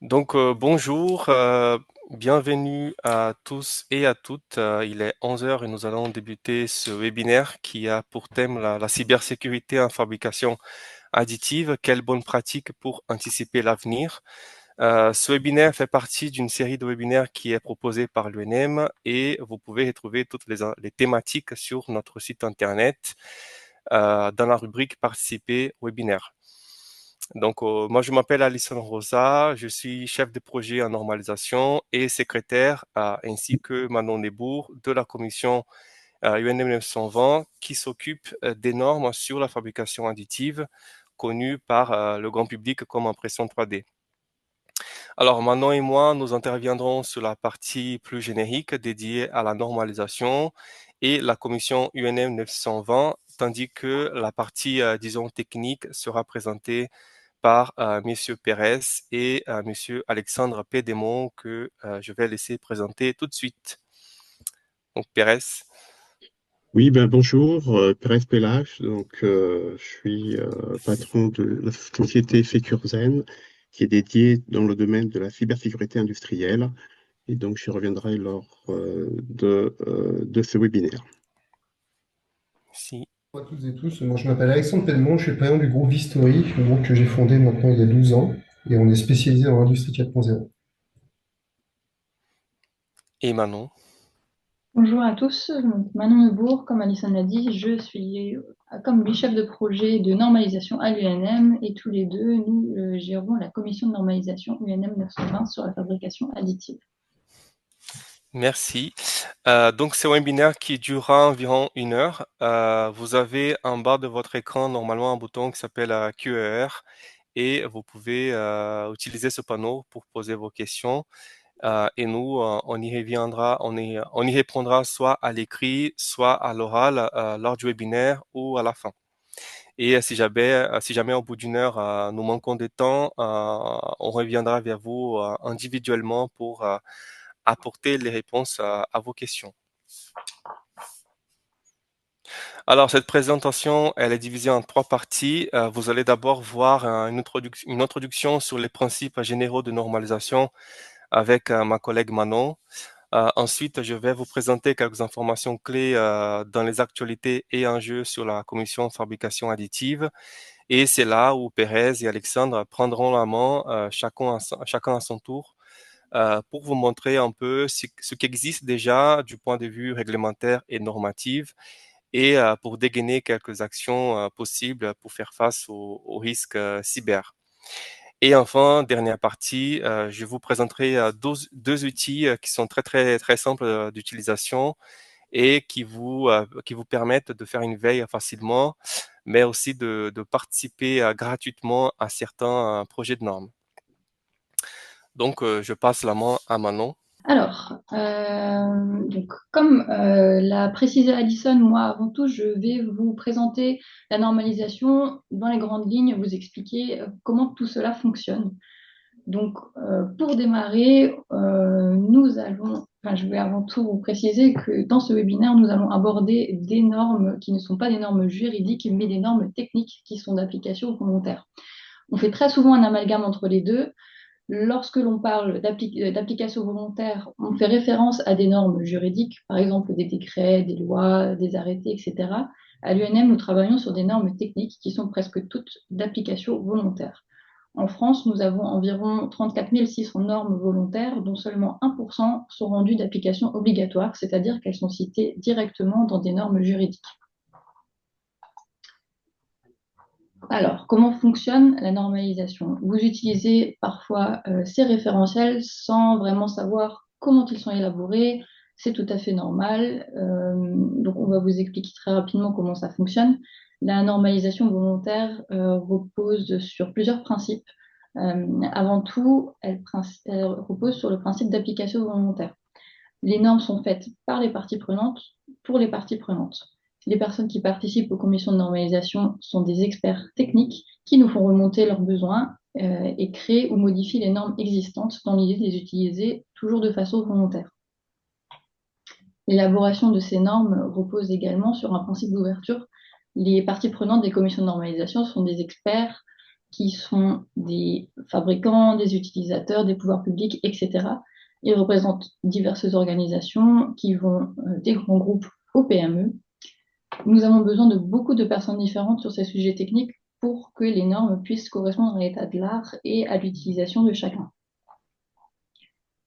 Bonjour, bienvenue à tous et à toutes. Il est 11 heures et nous allons débuter ce webinaire qui a pour thème la cybersécurité en fabrication additive. Quelles bonnes pratiques pour anticiper l'avenir? Ce webinaire fait partie d'une série de webinaires qui est proposée par l'UNM et vous pouvez retrouver toutes les thématiques sur notre site internet dans la rubrique Participer webinaire. Moi, je m'appelle Alison Rosa, je suis chef de projet en normalisation et secrétaire, ainsi que Manon Nebour de la commission UNM 920 qui s'occupe des normes sur la fabrication additive, connues par le grand public comme impression 3D. Alors, Manon et moi, nous interviendrons sur la partie plus générique dédiée à la normalisation et la commission UNM 920, tandis que la partie, disons, technique sera présentée par Monsieur Pérez et Monsieur Alexandre Pédémon que je vais laisser présenter tout de suite. Donc Pérez. Oui, ben bonjour, Pérez Pelage. Je suis patron de la société Securzen, qui est dédiée dans le domaine de la cybersécurité industrielle. Et donc, je reviendrai lors de ce webinaire. Si. Bonjour à toutes et tous, moi je m'appelle Alexandre Pellemont, je suis le président du groupe Vistory, un groupe que j'ai fondé maintenant il y a 12 ans, et on est spécialisé dans l'industrie 4.0. Et Manon. Bonjour à tous, donc Manon Neubourg, comme Alison l'a dit, je suis comme lui chef de projet de normalisation à l'UNM et tous les deux, nous gérons la commission de normalisation UNM 920 sur la fabrication additive. Merci. Donc c'est un webinaire qui durera environ 1 heure. Vous avez en bas de votre écran normalement un bouton qui s'appelle Q&R et vous pouvez utiliser ce panneau pour poser vos questions. Et nous, on y reviendra, on y répondra soit à l'écrit, soit à l'oral lors du webinaire ou à la fin. Et si jamais au bout d'1 heure, nous manquons de temps, on reviendra vers vous individuellement pour apporter les réponses à vos questions. Alors, cette présentation, elle est divisée en 3 parties. Vous allez d'abord voir une introduction sur les principes généraux de normalisation avec ma collègue Manon. Ensuite, je vais vous présenter quelques informations clés dans les actualités et enjeux sur la commission fabrication additive. Et c'est là où Pérez et Alexandre prendront la main, chacun à son tour, pour vous montrer un peu ce qui existe déjà du point de vue réglementaire et normatif et pour dégainer quelques actions possibles pour faire face aux risques cyber. Et enfin, dernière partie, je vous présenterai deux outils qui sont très simples d'utilisation et qui vous permettent de faire une veille facilement, mais aussi de participer gratuitement à certains projets de normes. Donc, je passe la main à Manon. Alors, comme l'a précisé Alison, moi avant tout, je vais vous présenter la normalisation dans les grandes lignes, vous expliquer comment tout cela fonctionne. Donc, pour démarrer, je vais avant tout vous préciser que dans ce webinaire, nous allons aborder des normes qui ne sont pas des normes juridiques, mais des normes techniques qui sont d'application volontaire. On fait très souvent un amalgame entre les deux. Lorsque l'on parle d'application volontaire, on fait référence à des normes juridiques, par exemple des décrets, des lois, des arrêtés, etc. À l'UNM, nous travaillons sur des normes techniques qui sont presque toutes d'application volontaire. En France, nous avons environ 34 600 normes volontaires, dont seulement 1% sont rendues d'application obligatoire, c'est-à-dire qu'elles sont citées directement dans des normes juridiques. Alors, comment fonctionne la normalisation? Vous utilisez parfois ces référentiels sans vraiment savoir comment ils sont élaborés. C'est tout à fait normal. Donc, on va vous expliquer très rapidement comment ça fonctionne. La normalisation volontaire repose sur plusieurs principes. Avant tout, elle repose sur le principe d'application volontaire. Les normes sont faites par les parties prenantes pour les parties prenantes. Les personnes qui participent aux commissions de normalisation sont des experts techniques qui nous font remonter leurs besoins et créent ou modifient les normes existantes dans l'idée de les utiliser toujours de façon volontaire. L'élaboration de ces normes repose également sur un principe d'ouverture. Les parties prenantes des commissions de normalisation sont des experts qui sont des fabricants, des utilisateurs, des pouvoirs publics, etc. Ils représentent diverses organisations qui vont des grands groupes aux PME. Nous avons besoin de beaucoup de personnes différentes sur ces sujets techniques pour que les normes puissent correspondre à l'état de l'art et à l'utilisation de chacun.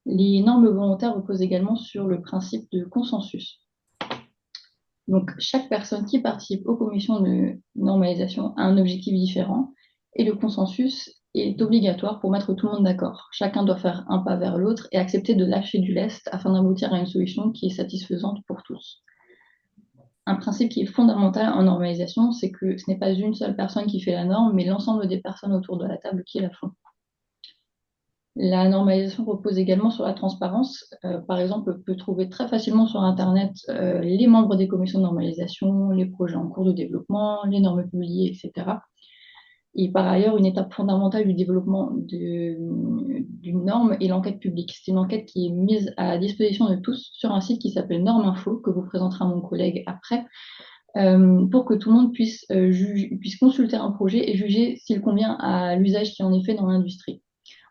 Les normes volontaires reposent également sur le principe de consensus. Donc, chaque personne qui participe aux commissions de normalisation a un objectif différent et le consensus est obligatoire pour mettre tout le monde d'accord. Chacun doit faire un pas vers l'autre et accepter de lâcher du lest afin d'aboutir à une solution qui est satisfaisante pour tous. Un principe qui est fondamental en normalisation, c'est que ce n'est pas une seule personne qui fait la norme, mais l'ensemble des personnes autour de la table qui la font. La normalisation repose également sur la transparence. Par exemple, on peut trouver très facilement sur Internet les membres des commissions de normalisation, les projets en cours de développement, les normes publiées, etc. Et par ailleurs, une étape fondamentale du développement d'une norme est l'enquête publique. C'est une enquête qui est mise à disposition de tous sur un site qui s'appelle Norme Info, que vous présentera mon collègue après, pour que tout le monde puisse consulter un projet et juger s'il convient à l'usage qui en est fait dans l'industrie.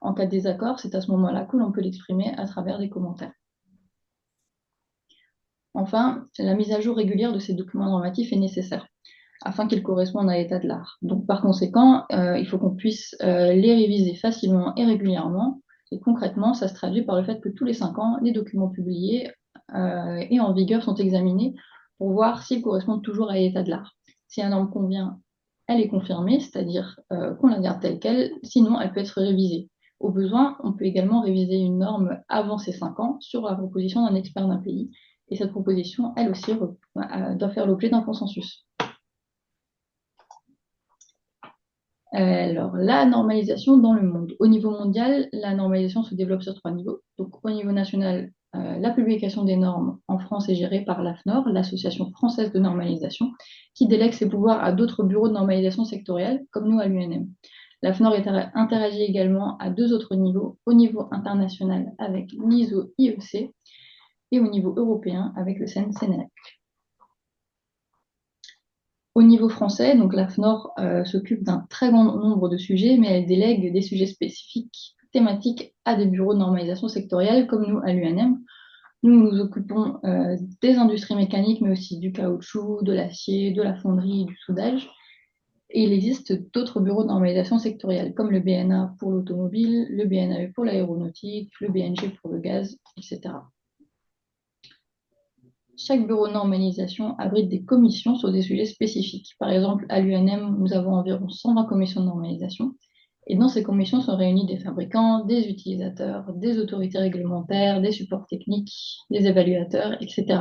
En cas de désaccord, c'est à ce moment-là que l'on peut l'exprimer à travers des commentaires. Enfin, la mise à jour régulière de ces documents normatifs est nécessaire afin qu'ils correspondent à l'état de l'art. Donc, par conséquent, il faut qu'on puisse les réviser facilement et régulièrement. Et concrètement, ça se traduit par le fait que tous les 5 ans, les documents publiés et en vigueur sont examinés pour voir s'ils correspondent toujours à l'état de l'art. Si un norme convient, elle est confirmée, c'est-à-dire qu'on la garde telle qu'elle, sinon elle peut être révisée. Au besoin, on peut également réviser une norme avant ces 5 ans sur la proposition d'un expert d'un pays. Et cette proposition, elle aussi, doit faire l'objet d'un consensus. Alors, la normalisation dans le monde. Au niveau mondial, la normalisation se développe sur 3 niveaux. Donc, au niveau national, la publication des normes en France est gérée par l'AFNOR, l'Association française de normalisation, qui délègue ses pouvoirs à d'autres bureaux de normalisation sectoriels, comme nous à l'UNM. L'AFNOR interagit également à 2 autres niveaux, au niveau international avec l'ISO-IEC et au niveau européen avec le CEN-CNELAC. Au niveau français, donc l'AFNOR s'occupe d'un très grand nombre de sujets, mais elle délègue des sujets spécifiques, thématiques, à des bureaux de normalisation sectoriels, comme nous à l'UNM. Nous nous occupons des industries mécaniques, mais aussi du caoutchouc, de l'acier, de la fonderie et du soudage. Et il existe d'autres bureaux de normalisation sectoriels, comme le BNA pour l'automobile, le BNAE pour l'aéronautique, le BNG pour le gaz, etc. Chaque bureau de normalisation abrite des commissions sur des sujets spécifiques. Par exemple, à l'UNM, nous avons environ 120 commissions de normalisation. Et dans ces commissions sont réunis des fabricants, des utilisateurs, des autorités réglementaires, des supports techniques, des évaluateurs, etc.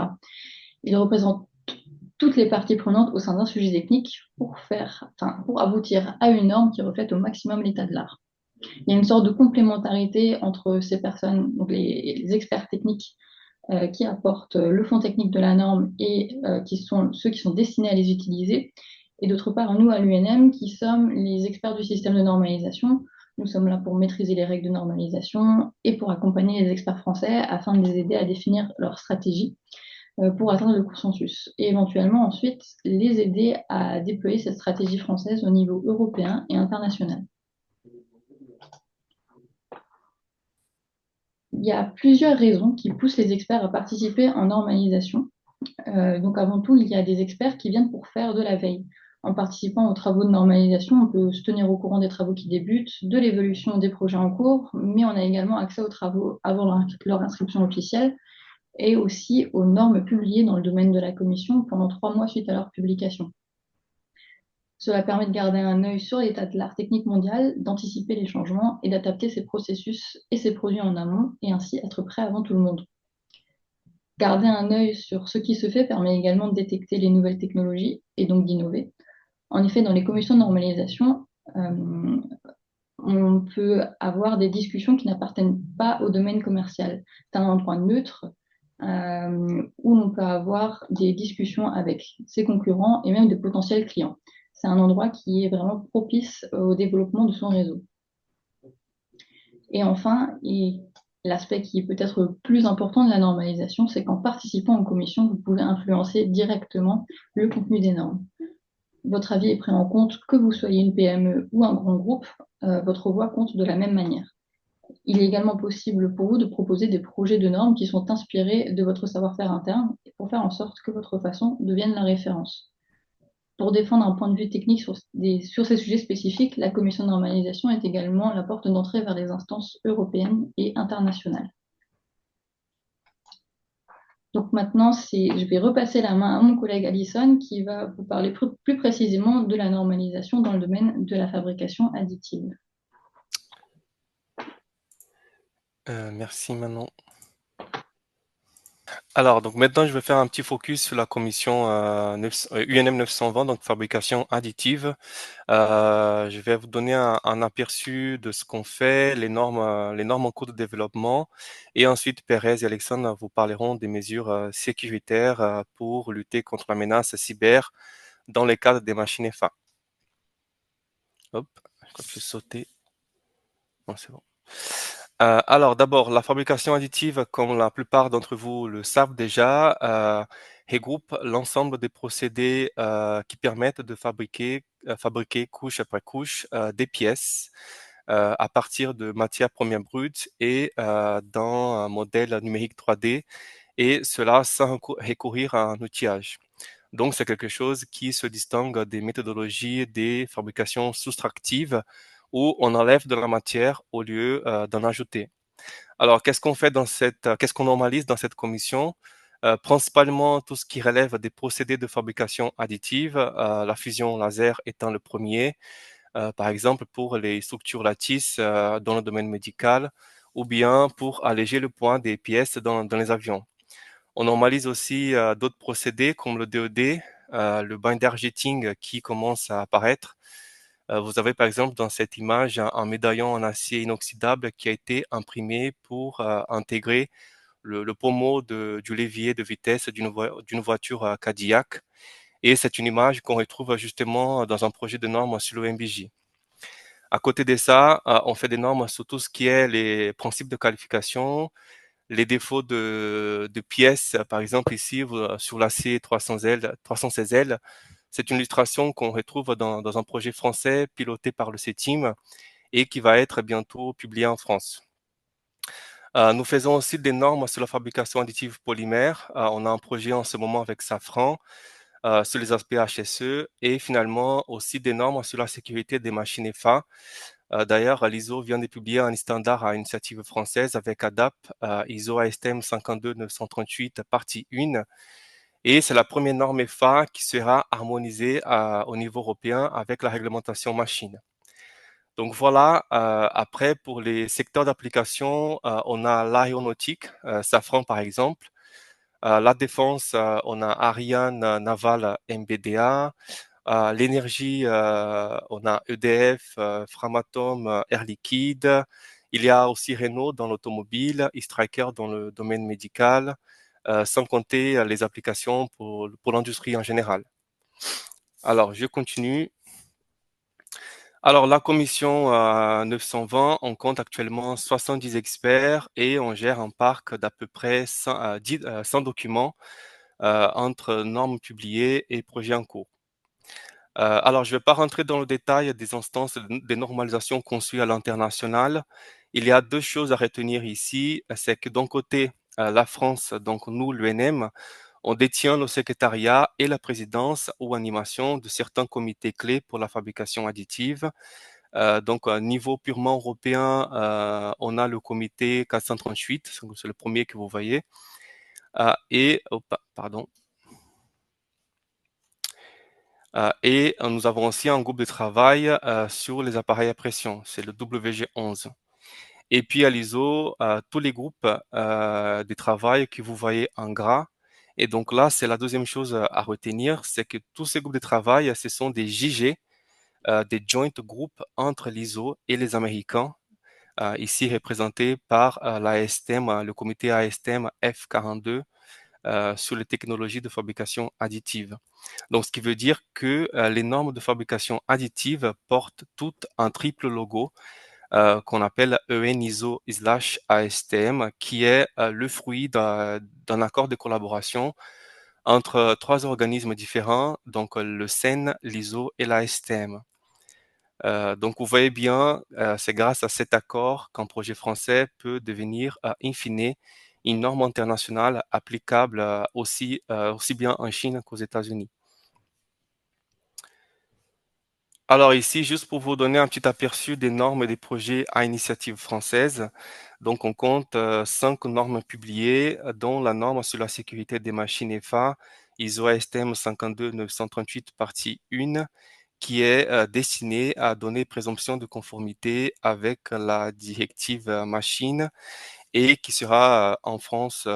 Ils représentent toutes les parties prenantes au sein d'un sujet technique pour aboutir à une norme qui reflète au maximum l'état de l'art. Il y a une sorte de complémentarité entre ces personnes, donc les experts techniques qui apportent le fond technique de la norme et qui sont ceux qui sont destinés à les utiliser. Et d'autre part, nous à l'UNM, qui sommes les experts du système de normalisation, nous sommes là pour maîtriser les règles de normalisation et pour accompagner les experts français afin de les aider à définir leur stratégie pour atteindre le consensus et éventuellement ensuite les aider à déployer cette stratégie française au niveau européen et international. Il y a plusieurs raisons qui poussent les experts à participer en normalisation. Donc avant tout, il y a des experts qui viennent pour faire de la veille. En participant aux travaux de normalisation, on peut se tenir au courant des travaux qui débutent, de l'évolution des projets en cours, mais on a également accès aux travaux avant leur inscription officielle et aussi aux normes publiées dans le domaine de la commission pendant 3 mois suite à leur publication. Cela permet de garder un œil sur l'état de l'art technique mondial, d'anticiper les changements et d'adapter ses processus et ses produits en amont et ainsi être prêt avant tout le monde. Garder un œil sur ce qui se fait permet également de détecter les nouvelles technologies et donc d'innover. En effet, dans les commissions de normalisation, on peut avoir des discussions qui n'appartiennent pas au domaine commercial. C'est un endroit neutre où on peut avoir des discussions avec ses concurrents et même de potentiels clients. C'est un endroit qui est vraiment propice au développement de son réseau. Et enfin, l'aspect qui est peut-être plus important de la normalisation, c'est qu'en participant aux commissions, vous pouvez influencer directement le contenu des normes. Votre avis est pris en compte, que vous soyez une PME ou un grand groupe, votre voix compte de la même manière. Il est également possible pour vous de proposer des projets de normes qui sont inspirés de votre savoir-faire interne pour faire en sorte que votre façon devienne la référence. Pour défendre un point de vue technique sur ces sujets spécifiques, la commission de normalisation est également la porte d'entrée vers les instances européennes et internationales. Donc maintenant, je vais repasser la main à mon collègue Alison qui va vous parler plus précisément de la normalisation dans le domaine de la fabrication additive. Merci Manon. Alors, donc maintenant, je vais faire un petit focus sur la commission UNM 920, donc fabrication additive. Je vais vous donner un aperçu de ce qu'on fait, les normes en cours de développement, et ensuite Perez et Alexandre vous parleront des mesures sécuritaires pour lutter contre la menace cyber dans le cadre des machines FA. Hop, je crois que je vais sauter. Non, c'est bon. Alors d'abord, la fabrication additive, comme la plupart d'entre vous le savent déjà, regroupe l'ensemble des procédés qui permettent de fabriquer couche après couche des pièces à partir de matières premières brutes et dans un modèle numérique 3D, et cela sans recourir à un outillage. Donc c'est quelque chose qui se distingue des méthodologies des fabrications soustractives où on enlève de la matière au lieu d'en ajouter. Alors, qu'est-ce qu'on normalise dans cette commission? Principalement tout ce qui relève des procédés de fabrication additive, la fusion laser étant le premier, par exemple pour les structures lattices dans le domaine médical, ou bien pour alléger le poids des pièces dans les avions. On normalise aussi d'autres procédés comme le DED, le binder jetting qui commence à apparaître. Vous avez par exemple dans cette image un médaillon en acier inoxydable qui a été imprimé pour intégrer le pommeau du levier de vitesse d'une voiture Cadillac. Et c'est une image qu'on retrouve justement dans un projet de normes sur l'OMBJ. À côté de ça, on fait des normes sur tout ce qui est les principes de qualification, les défauts de pièces. Par exemple, ici, sur l'acier 316L, c'est une illustration qu'on retrouve dans un projet français piloté par le CETIM et qui va être bientôt publié en France. Nous faisons aussi des normes sur la fabrication additive polymère. On a un projet en ce moment avec Safran sur les aspects HSE, et finalement aussi des normes sur la sécurité des machines FA. D'ailleurs, l'ISO vient de publier un standard à initiative française avec ADAP, ISO ASTM 52938 partie 1. Et c'est la première norme FA qui sera harmonisée au niveau européen avec la réglementation machine. Donc voilà, après pour les secteurs d'application, on a l'aéronautique, Safran par exemple. La défense, on a Ariane Naval MBDA. L'énergie, on a EDF, Framatome, Air Liquide. Il y a aussi Renault dans l'automobile, E-Striker dans le domaine médical, sans compter les applications pour l'industrie en général. Alors, je continue. Alors, la commission 920, on compte actuellement 70 experts et on gère un parc d'à peu près 100 documents entre normes publiées et projets en cours. Alors, je ne vais pas rentrer dans le détail des instances de normalisation conçues à l'international. Il y a deux choses à retenir ici. C'est que d'un côté, la France, donc nous, l'UNM, on détient le secrétariat et la présidence ou animation de certains comités clés pour la fabrication additive. Donc, à niveau purement européen, on a le comité 438, c'est le premier que vous voyez. Et nous avons aussi un groupe de travail sur les appareils à pression, c'est le WG11. Et puis à l'ISO, tous les groupes de travail que vous voyez en gras. Et donc là, c'est la deuxième chose à retenir, c'est que tous ces groupes de travail, ce sont des JG, des joint groups entre l'ISO et les Américains, ici représentés par l'ASTM, le comité ASTM F42 sur les technologies de fabrication additive. Donc, ce qui veut dire que les normes de fabrication additive portent toutes un triple logo qu'on appelle EN-ISO/ASTM, qui est le fruit d'un accord de collaboration entre trois organismes différents, donc le CEN, l'ISO et la STM. Donc vous voyez bien, c'est grâce à cet accord qu'un projet français peut devenir, in fine, une norme internationale applicable aussi bien en Chine qu'aux États-Unis. Alors ici, juste pour vous donner un petit aperçu des normes et des projets à initiative française, donc on compte 5 normes publiées, dont la norme sur la sécurité des machines EFA, ISO ASTM 52938 partie 1, qui est destinée à donner présomption de conformité avec la directive machine et qui sera en France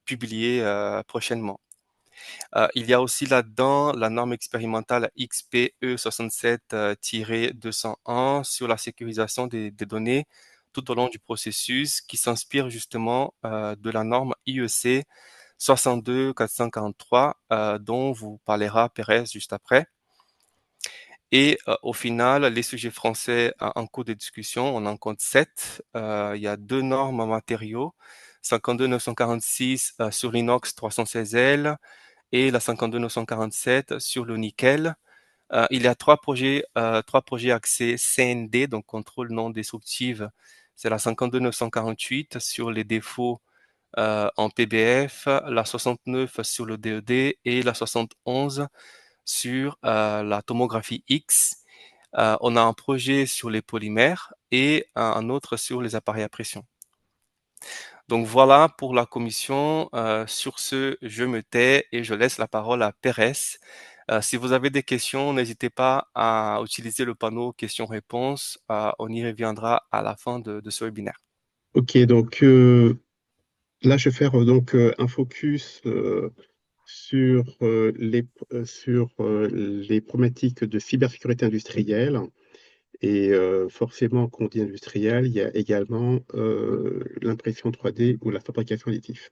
publiée prochainement. Il y a aussi là-dedans la norme expérimentale XPE 67-201 sur la sécurisation des données tout au long du processus qui s'inspire justement de la norme IEC 62443 dont vous parlera Pérez juste après. Et au final, les sujets français en cours de discussion, on en compte 7. Il y a 2 normes en matériaux, 52946 sur l'inox 316L, et la 52947 sur le nickel. Il y a trois projets axés CND, donc contrôle non destructif. C'est la 52948 sur les défauts en PBF, la 69 sur le DED et la 71 sur la tomographie X. On a un projet sur les polymères et un autre sur les appareils à pression. Donc voilà pour la commission. Sur ce, je me tais et je laisse la parole à Pérez. Si vous avez des questions, n'hésitez pas à utiliser le panneau questions-réponses. On y reviendra à la fin de ce webinaire. Ok, donc là, je vais faire un focus sur les problématiques de cybersécurité industrielle. Et forcément, quand on dit industriel, il y a également l'impression 3D ou la fabrication additive.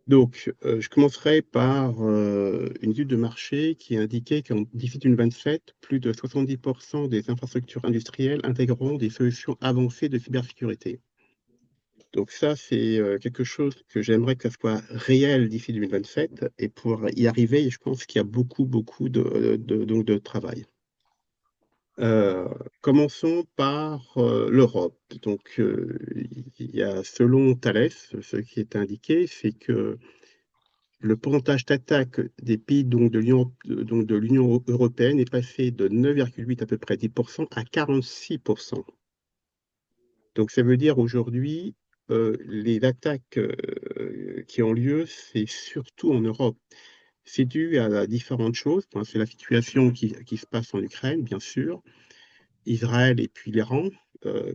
Donc, je commencerai par une étude de marché qui indiquait qu'en d'ici 2027, plus de 70% des infrastructures industrielles intégreront des solutions avancées de cybersécurité. Donc ça, c'est quelque chose que j'aimerais que ça soit réel d'ici 2027. Et pour y arriver, je pense qu'il y a beaucoup donc de travail. Commençons par l'Europe. Donc, il y a, selon Thales, ce qui est indiqué, c'est que le pourcentage d'attaque des pays donc, de l'Union européenne est passé de 9,8 à peu près 10% à 46%. Donc, ça veut dire aujourd'hui, les attaques qui ont lieu, c'est surtout en Europe. C'est dû à différentes choses. Enfin, c'est la situation qui se passe en Ukraine, bien sûr. Israël et puis l'Iran,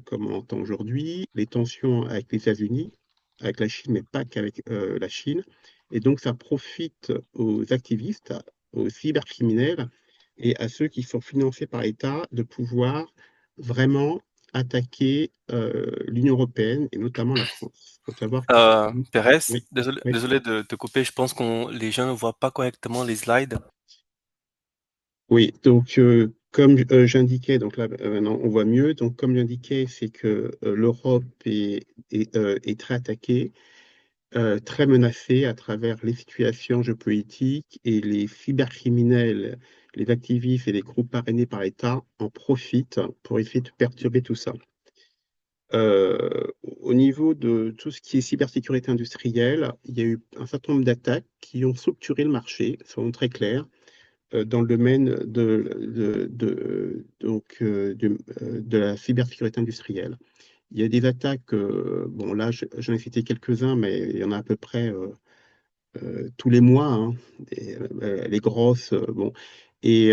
comme on entend aujourd'hui, les tensions avec les États-Unis, avec la Chine, mais pas qu'avec la Chine. Et donc, ça profite aux activistes, aux cybercriminels et à ceux qui sont financés par l'État de pouvoir vraiment attaquer l'Union européenne et notamment la France. Il faut savoir qu'aujourd'hui, Pérez, oui, désolé, oui. désolé de te couper. Je pense que les gens ne voient pas correctement les slides. Oui, donc comme j'indiquais, donc là maintenant on voit mieux. Donc comme j'indiquais, c'est que l'Europe est très attaquée, très menacée à travers les situations géopolitiques et les cybercriminels, les activistes et les groupes parrainés par l'État en profitent pour essayer de perturber tout ça. Au niveau de tout ce qui est cybersécurité industrielle, il y a eu un certain nombre d'attaques qui ont structuré le marché, soyons très clairs dans le domaine de la cybersécurité industrielle. Il y a des attaques, bon là j'en ai cité quelques-uns, mais il y en a à peu près tous les mois, hein, les grosses, bon. Et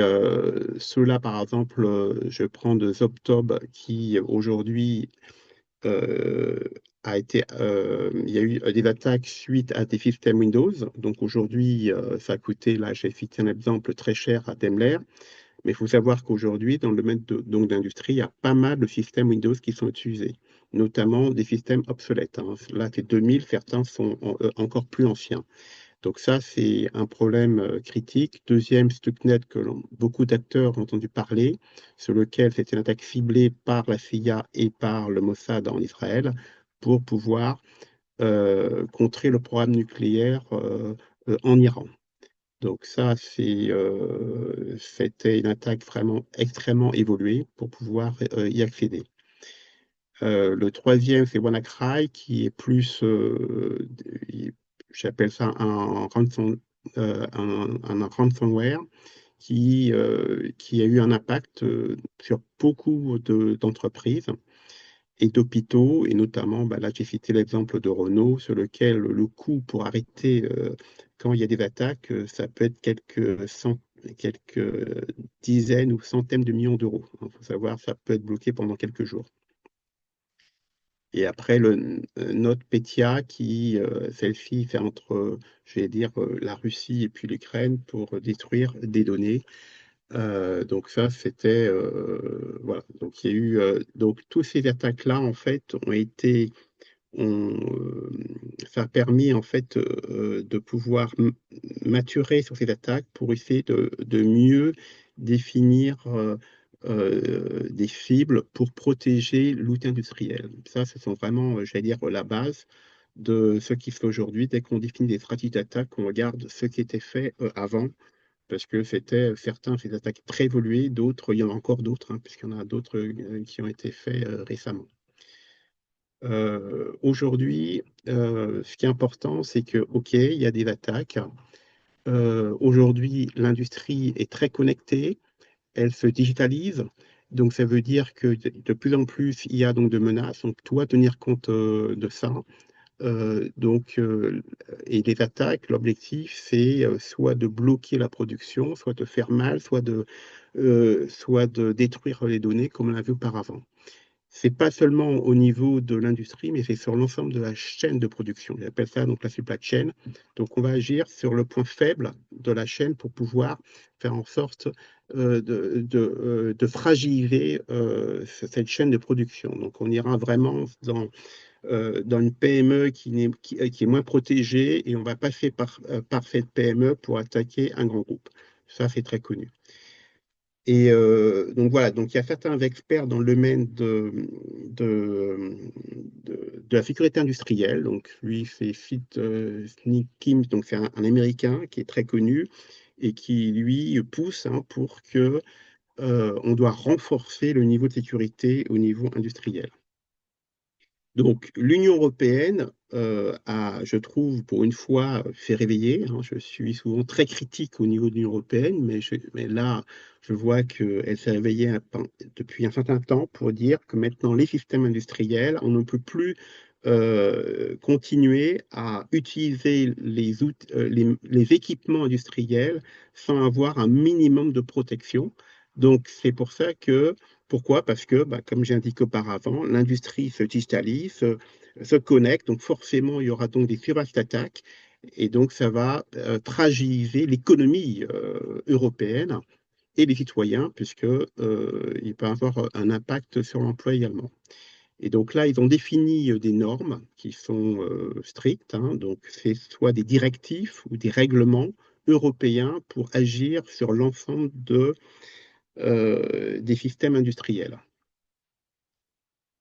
ceux-là, par exemple, je prends de Zoptob qui aujourd'hui euh, il y a eu des attaques suite à des systèmes Windows. Donc aujourd'hui, ça a coûté, là j'ai cité un exemple très cher à Daimler, mais il faut savoir qu'aujourd'hui, dans le domaine donc d'industrie, il y a pas mal de systèmes Windows qui sont utilisés, notamment des systèmes obsolètes, hein. Là, c'est 2000, certains sont encore plus anciens. Donc ça, c'est un problème critique. Deuxième, Stuxnet, que beaucoup d'acteurs ont entendu parler, sur lequel c'était une attaque ciblée par la CIA et par le Mossad en Israël pour pouvoir contrer le programme nucléaire en Iran. Donc ça, c'était une attaque vraiment extrêmement évoluée pour pouvoir y accéder. Le troisième, c'est WannaCry, qui est plus, j'appelle ça un ransomware qui a eu un impact sur beaucoup d'entreprises et d'hôpitaux, et notamment, là j'ai cité l'exemple de Renault, sur lequel le coût pour arrêter quand il y a des attaques, ça peut être quelques dizaines ou centaines de millions d'euros. Il faut savoir, ça peut être bloqué pendant quelques jours. Et après, NotPetya, celle-ci fait entre, je vais dire, la Russie et puis l'Ukraine pour détruire des données. Donc ça, c'était voilà. Donc il y a eu donc tous ces attaques-là en fait ont, euh, ça a permis en fait de pouvoir maturer sur ces attaques pour essayer de mieux définir des cibles pour protéger l'outil industriel. Ça, ce sont vraiment, j'allais dire, la base de ce qui se fait aujourd'hui. Dès qu'on définit des stratégies d'attaque, on regarde ce qui était fait avant parce que c'était certains, ces attaques très évoluées, d'autres, il y en a encore d'autres, hein, puisqu'il y en a d'autres qui ont été faits récemment. Aujourd'hui, ce qui est important, c'est que, OK, il y a des attaques. Aujourd'hui, l'industrie est très connectée, elle se digitalise. Donc, ça veut dire que de plus en plus, il y a donc de menaces. Donc, tu dois tenir compte de ça. Et les attaques, l'objectif, c'est soit de bloquer la production, soit de faire mal, soit de détruire les données, comme on l'a vu auparavant. C'est pas seulement au niveau de l'industrie, mais c'est sur l'ensemble de la chaîne de production. Ils appellent ça donc la supply chain. Donc, on va agir sur le point faible de la chaîne pour pouvoir faire en sorte de fragiliser cette chaîne de production. Donc, on ira vraiment dans une PME qui est moins protégée et on va passer par cette PME pour attaquer un grand groupe. Ça, c'est très connu. Et donc voilà, donc il y a certains experts dans le domaine de la sécurité industrielle. Donc lui, c'est Nick Kim, donc c'est un Américain qui est très connu et qui lui pousse pour que on doit renforcer le niveau de sécurité au niveau industriel. Donc, l'Union européenne a, je trouve, pour une fois, fait réveiller, hein. Je suis souvent très critique au niveau de l'Union européenne, mais là, je vois qu'elle s'est réveillée depuis un certain temps pour dire que maintenant, les systèmes industriels, on ne peut plus continuer à utiliser les équipements industriels sans avoir un minimum de protection. Donc, c'est pour ça que pourquoi? Parce que, comme j'ai indiqué auparavant, l'industrie se digitalise, se connecte, donc forcément, il y aura donc des cyberattaques, et donc ça va fragiliser l'économie européenne et les citoyens, puisque il peut avoir un impact sur l'emploi également. Et donc là, ils ont défini des normes qui sont strictes, hein, donc c'est soit des directives ou des règlements européens pour agir sur l'ensemble des systèmes industriels.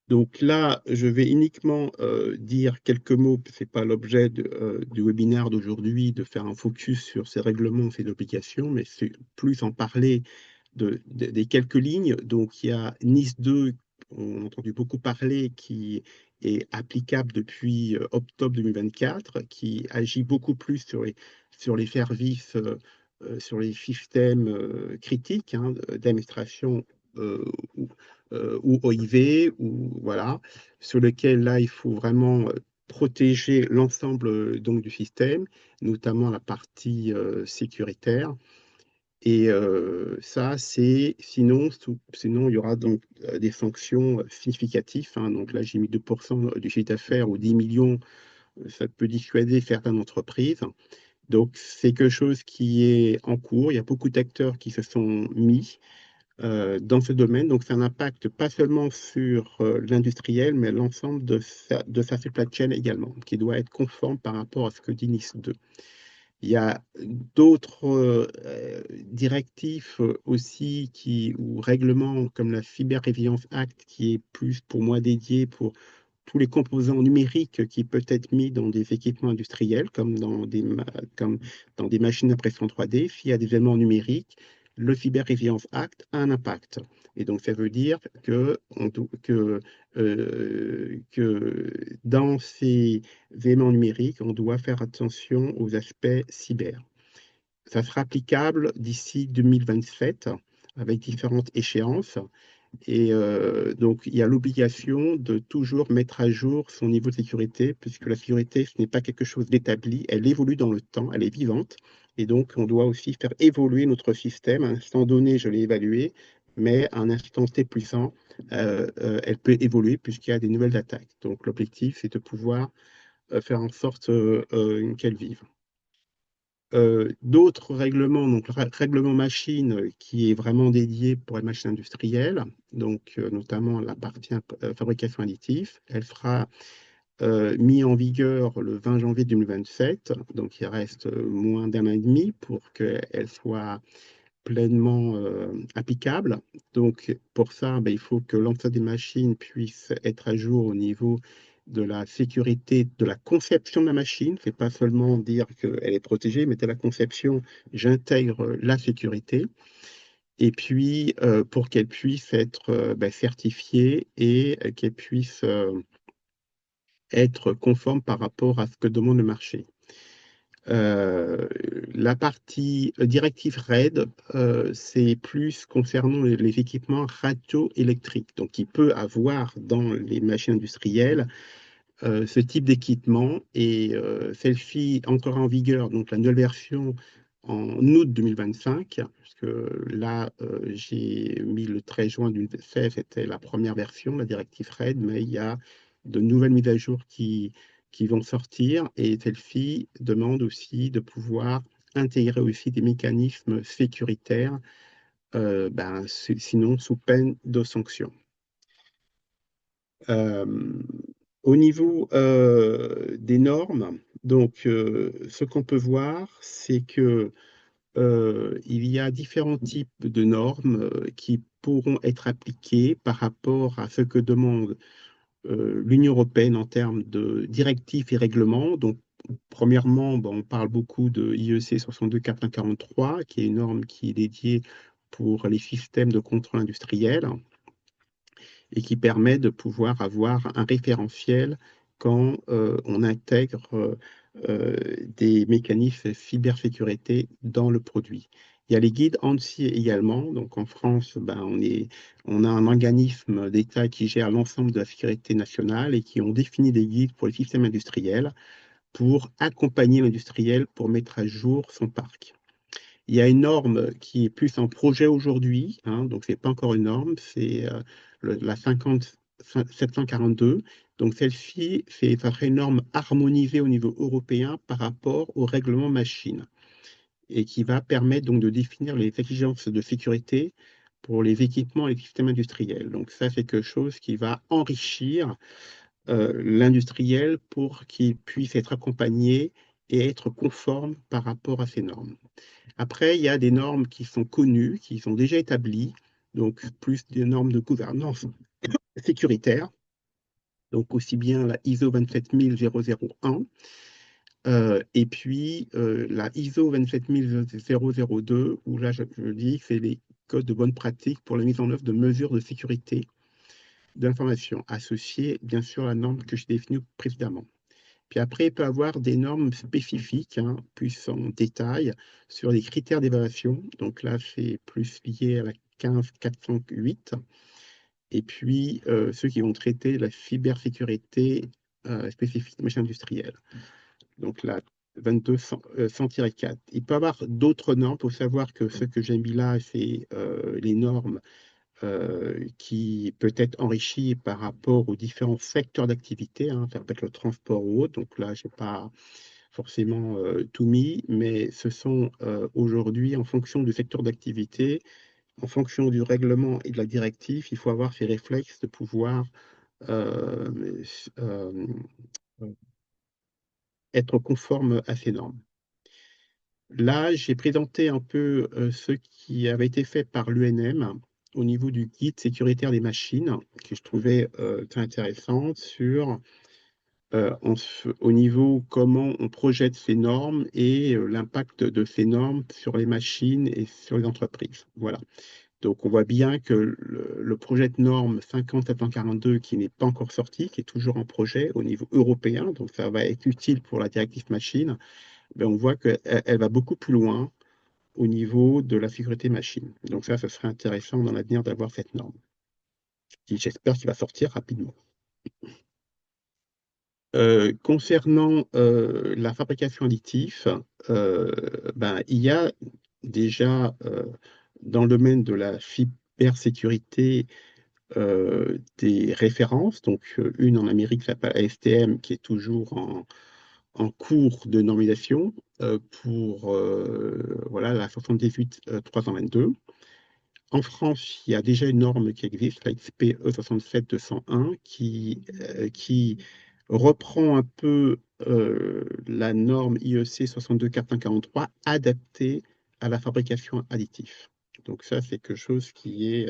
Donc là, je vais uniquement dire quelques mots, ce n'est pas l'objet du webinaire d'aujourd'hui, de faire un focus sur ces règlements, ces obligations, mais c'est plus en parler des quelques lignes. Donc il y a Nice 2, on a entendu beaucoup parler, qui est applicable depuis octobre 2024, qui agit beaucoup plus sur les services, sur les systèmes critiques d'administration euh, ou OIV, ou voilà, sur lequel là, il faut vraiment protéger l'ensemble donc du système, notamment la partie sécuritaire. Et ça, sinon, il y aura donc des sanctions significatives, hein. Donc là, j'ai mis 2% du chiffre d'affaires ou 10 millions, ça peut dissuader certaines entreprises. Donc, c'est quelque chose qui est en cours. Il y a beaucoup d'acteurs qui se sont mis dans ce domaine. Donc, ça a un impact pas seulement sur l'industriel, mais l'ensemble de sa supply chain également, qui doit être conforme par rapport à ce que dit NIS 2. Il y a d'autres directives aussi ou règlements comme la Cyber Resilience Act qui est plus pour moi dédié pour tous les composants numériques qui peuvent être mis dans des équipements industriels, comme dans des machines d'impression 3D. S'il y a des éléments numériques, le Cyber Resilience Act a un impact. Et donc, ça veut dire que dans ces éléments numériques, on doit faire attention aux aspects cyber. Ça sera applicable d'ici 2027 avec différentes échéances. Et donc, il y a l'obligation de toujours mettre à jour son niveau de sécurité, puisque la sécurité, ce n'est pas quelque chose d'établi, elle évolue dans le temps, elle est vivante. Et donc, on doit aussi faire évoluer notre système. À un instant donné, je l'ai évalué, mais à un instant T plus 1, elle peut évoluer puisqu'il y a des nouvelles attaques. Donc, l'objectif, c'est de pouvoir faire en sorte qu'elle vive. D'autres règlements, donc le règlement machine qui est vraiment dédié pour les machines industrielles, donc notamment la partie fabrication additive, elle sera mise en vigueur le 20 janvier 2027, donc il reste moins d'un an et demi pour qu'elle soit pleinement applicable. Donc pour ça, ben, il faut que l'ensemble des machines puisse être à jour au niveau de la sécurité, de la conception de la machine. C'est pas seulement dire qu'elle est protégée, mais dès la conception, j'intègre la sécurité. Et puis pour qu'elle puisse être ben, certifiée et qu'elle puisse être conforme par rapport à ce que demande le marché. Euh, la partie directive RAID, c'est plus concernant les équipements radioélectriques. Donc, il peut avoir dans les machines industrielles ce type d'équipement et celle-ci entrera en vigueur, donc la nouvelle version en août 2025, puisque là, j'ai mis le 13 juin 2016, c'était la première version, la directive RAID, mais il y a de nouvelles mises à jour qui vont sortir et celle-ci demande aussi de pouvoir intégrer aussi des mécanismes sécuritaires, ben, sinon sous peine de sanctions. Euh, Au niveau des normes, donc ce qu'on peut voir, c'est que il y a différents types de normes qui pourront être appliquées par rapport à ce que demande l'Union européenne en termes de directives et règlements. Donc, premièrement, bon, on parle beaucoup de IEC 62443, qui est une norme qui est dédiée pour les systèmes de contrôle industriel et qui permet de pouvoir avoir un référentiel quand on intègre des mécanismes cybersécurité dans le produit. Il y a les guides ANSI également. Donc en France, ben, on a un organisme d'État qui gère l'ensemble de la sécurité nationale et qui ont défini des guides pour les systèmes industriels pour accompagner l'industriel pour mettre à jour son parc. Il y a une norme qui est plus en projet aujourd'hui, hein, donc ce n'est pas encore une norme, c'est la 742. Donc celle-ci, ça serait une norme harmonisée au niveau européen par rapport au règlement machine et qui va permettre donc de définir les exigences de sécurité pour les équipements et les systèmes industriels. Donc ça, c'est quelque chose qui va enrichir l'industriel pour qu'il puisse être accompagné et être conforme par rapport à ces normes. Après, il y a des normes qui sont connues, qui sont déjà établies, donc plus des normes de gouvernance sécuritaire, donc aussi bien la ISO 27001 et puis la ISO 27002, où là, je dis que c'est les codes de bonne pratique pour la mise en œuvre de mesures de sécurité de l'information, associées bien sûr à la norme que j'ai définie précédemment. Puis après, il peut y avoir des normes spécifiques, hein, plus en détail, sur les critères d'évaluation. Donc là, c'est plus lié à la 15408. Et puis, ceux qui vont traiter la cybersécurité spécifique des machines industrielles. Donc là, 2200-4. Il peut y avoir d'autres normes. Il faut savoir que ce que j'ai mis là, c'est les normes qui peut être enrichi par rapport aux différents secteurs d'activité, hein, ça peut être le transport ou autre. Donc là, je n'ai pas forcément tout mis, mais ce sont aujourd'hui, en fonction du secteur d'activité, en fonction du règlement et de la directive, il faut avoir ces réflexes de pouvoir euh, euh, être conforme à ces normes. Là, j'ai présenté un peu ce qui avait été fait par l'UNM au niveau du guide sécuritaire des machines, que je trouvais très intéressant sur au niveau comment on projette ces normes et l'impact de ces normes sur les machines et sur les entreprises. Voilà. Donc, on voit bien que le projet de norme 50742, qui n'est pas encore sorti, qui est toujours en projet au niveau européen, donc ça va être utile pour la directive machine, ben on voit qu'elle elle va beaucoup plus loin au niveau de la sécurité machine. Donc ça, ce serait intéressant dans l'avenir d'avoir cette norme, qui j'espère qu'il va sortir rapidement. Concernant la fabrication additive, ben, il y a déjà dans le domaine de la cybersécurité des références, donc une en Amérique qui s'appelle ASTM, qui est toujours en cours de normalisation pour voilà, la 78 322. En France, il y a déjà une norme qui existe, la XPE 67201, qui reprend un peu la norme IEC 62443 adaptée à la fabrication additive. Donc ça, c'est quelque chose qui est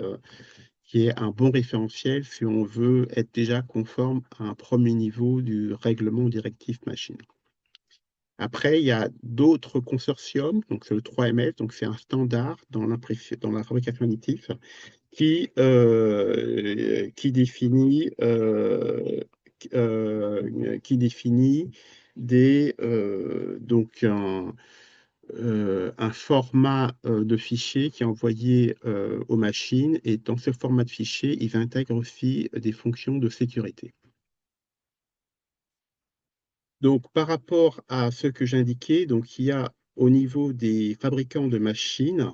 un bon référentiel si on veut être déjà conforme à un premier niveau du règlement directif machine. Après, il y a d'autres consortiums, donc c'est le 3MS, donc c'est un standard dans la fabrication additive qui définit donc un format de fichier qui est envoyé aux machines, et dans ce format de fichier, ils intègrent aussi des fonctions de sécurité. Donc, par rapport à ce que j'indiquais, donc il y a au niveau des fabricants de machines